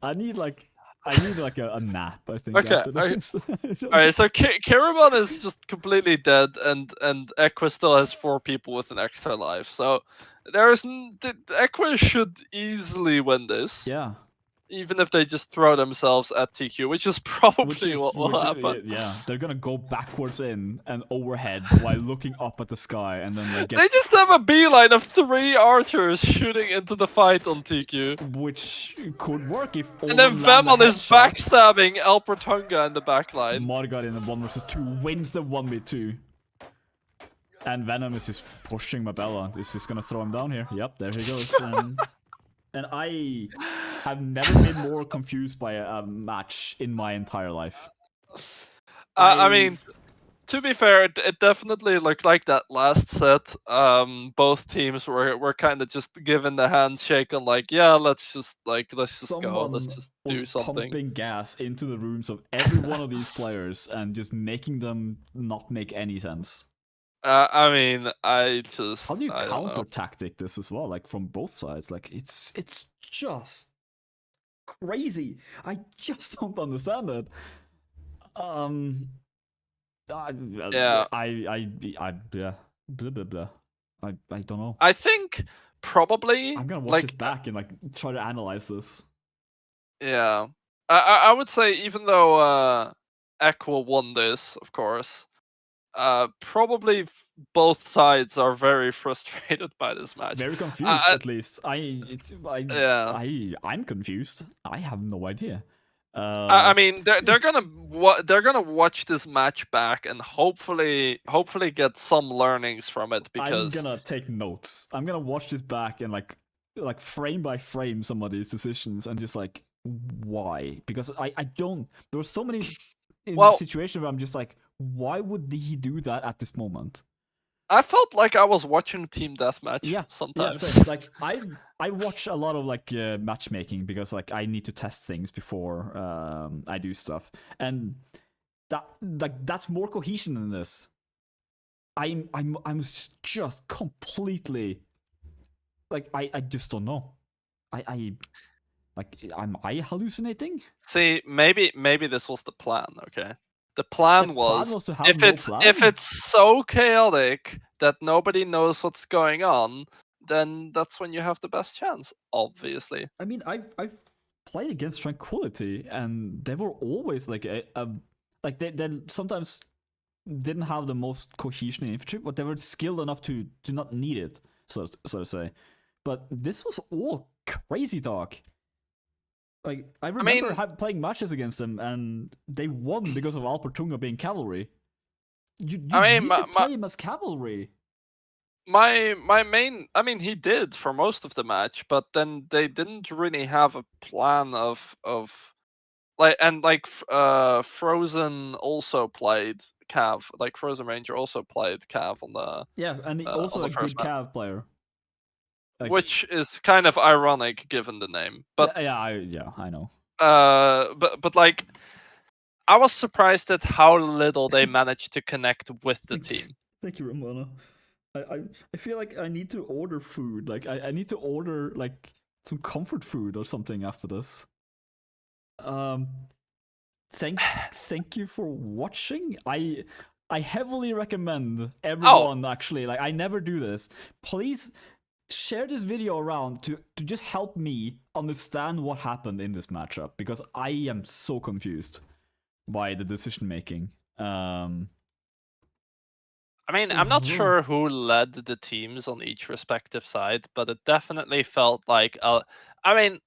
I need like a nap, I think. Okay. Alright, so Kiriban is just completely dead, and Equites still has 4 people with an extra life. So Equites should easily win this. Yeah. Even if they just throw themselves at TQ, which is probably what will happen. Yeah, they're gonna go backwards in and overhead while looking up at the sky, and then they just have a beeline of 3 archers shooting into the fight on TQ, which could work if. And then Vemon is backstabbing Alpertunga in the backline. Morgar in the 1 versus 2 wins the 1v2. And Venom is just pushing Mabella. Is just gonna throw him down here. Yep, there he goes. And I have never been more confused by a match in my entire life. I mean, to be fair, it definitely looked like that last set. Both teams were kind of just given the handshake and like, yeah, let's just go, let's just do something. Pumping gas into the rooms of every one of these players and just making them not make any sense. I mean, how do you counter tactic this as well? Like from both sides, like it's just crazy. I just don't understand it. Yeah. Blah blah blah. I don't know. I think probably I'm gonna watch it back and like try to analyze this. Yeah, I would say even though Equa won this, of course. Probably both sides are very frustrated by this match. Very confused, at least. I'm confused. I have no idea. I mean, they're gonna watch this match back and hopefully get some learnings from it, I'm because gonna take notes. I'm gonna watch this back and like frame by frame some of these decisions and just like why? Because I don't. There were so many in well, situations where I'm just like, why would he do that at this moment? I felt like I was watching Team Deathmatch Yeah, sometimes. same. Like I watch a lot of like matchmaking because like I need to test things before I do stuff, and that's more cohesion than this. I'm just completely like I just don't know. I like am I hallucinating? See, maybe this was the plan. Okay, the The plan plan was, was to have if no it's plan. so chaotic that nobody knows what's going on, then that's when you have the best chance, obviously. I mean, I've played against Tranquility, and they were always like a like they sometimes didn't have the most cohesion in infantry, but they were skilled enough to not need it, so to say. But this was all crazy talk. Like I I remember mean, playing matches against them, and they won because of Alpertunga being cavalry. You I mean, need to play him as cavalry. my main, I mean, he did for most of the match, but then they didn't really have a plan of like, and like Frozen also played Cav, like Frozen Ranger also played Cav Yeah, and on also the a first good map, cav player. Like which is kind of ironic given the name. But yeah, I know. but like, I was surprised at how little they managed to connect with the Thank, team. thank you, Ramona. I feel like I need to order food. Like I need to order like some comfort food or something after this. Um, thank you for watching. I heavily recommend Oh, everyone actually. Like I never do this. Please share this video around to just help me understand what happened in this matchup because I am so confused by the decision making. I mean, I'm not sure who led the teams on each respective side, but it definitely felt like I mean,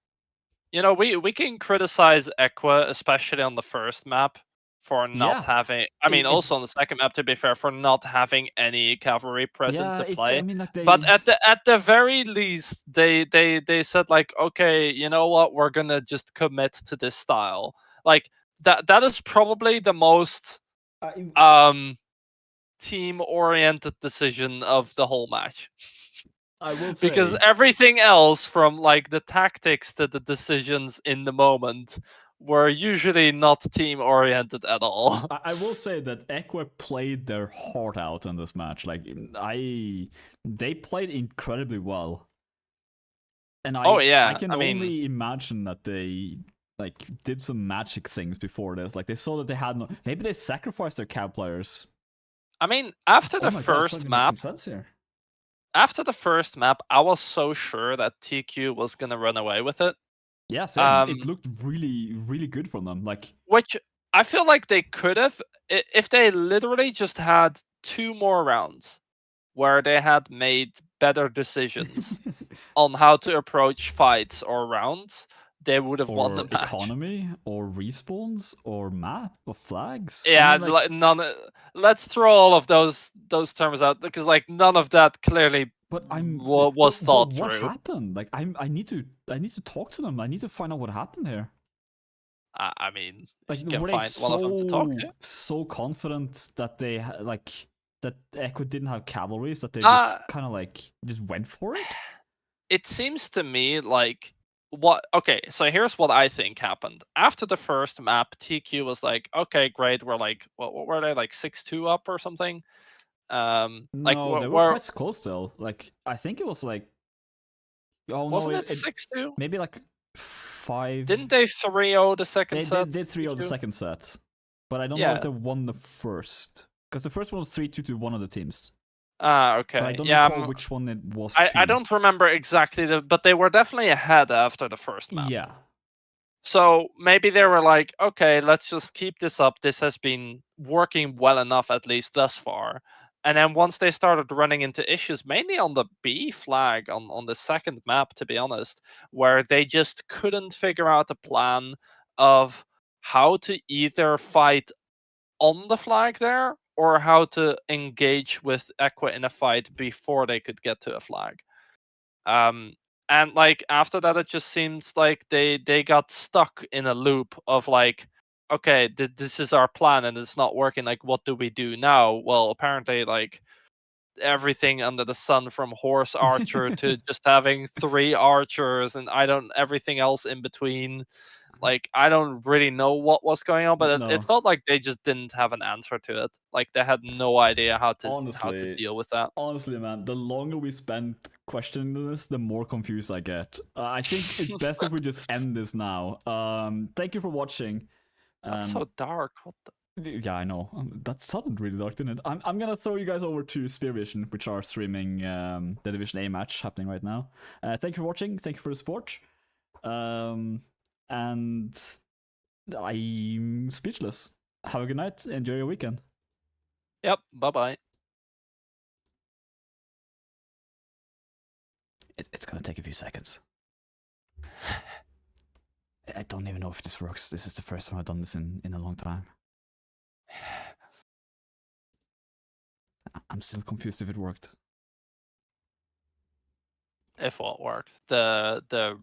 you know, we can criticize Equa, especially on the first map, for not Yeah, having. I mean, it also on the second map, to be fair, for not having any cavalry present yeah. to It's I play. mean like But they at the very least, they said like, okay, you know what, we're gonna just commit to this style. Like that is probably the most I, um team-oriented decision of the whole match. I will Because say everything else, from like the tactics to the decisions in the moment, were usually not team-oriented at all. I will say that Equa played their heart out in this match. Like they played incredibly well, and Oh I yeah, can I mean, only imagine that they like did some magic things before this. Like they saw that they had no. Maybe they sacrificed their cab players. after Oh the my god, it's first starting to make some map, sense here. I was so sure that TQ was gonna run away with it. Yeah, same. It Um, looked really, really good from them. Like, which I feel like they could have, if they literally just had 2 more rounds where they had made better decisions on how to approach fights or rounds, they would have won the or match. economy, or respawns, or map, or flags. I Yeah, mean, like, none. Let's throw all of those terms out, because like none of that clearly but I'm, was but thought what through. happened? Like, I need to talk to them. I need to find out what happened here. I mean, if Like, you can were they find one of them to talk to. so confident that they like that Echo didn't have cavalries that they Uh, just kind of like just went for it? it seems to me like what. Okay, so here's what I think happened after the first map. TQ was like, okay, great. We're like, what were they, like 6-2 up or something? Like No, they were we're quite close still. Like, I think it was like, oh no, wasn't it it 6-2? maybe like five. Didn't they 3-0 the second They set? did 3-0 the TQ? second set, but I don't know if Yeah. they won the first because the first one was 3-2 to one of the teams. Ah, But I okay. don't Yeah, recall which one it was I to. don't remember exactly but they were definitely ahead after the first map. Yeah, So maybe they were like, okay, let's just keep this up. This has been working well enough, at least thus far. And then once they started running into issues, mainly on the B flag on the second map, to be honest, where they just couldn't figure out a plan of how to either fight on the flag there or how to engage with Equi in a fight before they could get to a flag. And like after that, it just seems like they got stuck in a loop of like, okay, this is our plan and it's not working. Like, what do we do now? Well, apparently, like everything under the sun, from horse archer to just having 3 archers and everything else in between. Like, I don't really know what was going on, but it No. felt like they just didn't have an answer to it. Like they had no idea how to Honestly, deal with that. honestly, man, the longer we spend questioning this, the more confused I get. I think it's best if we just end this now. Thank you for watching. That's so dark. What the? Yeah, I know. That sounded really dark, didn't it? I'm gonna throw you guys over to Spear Vision, which are streaming the Division A match happening right now. Thank you for watching. Thank you for the support. And I'm speechless. Have a good night. Enjoy your weekend. Yep. Bye-bye. It's gonna take a few seconds. I don't even know if this works. This is the first time I've done this in a long time. I'm still confused if it worked. If what worked, the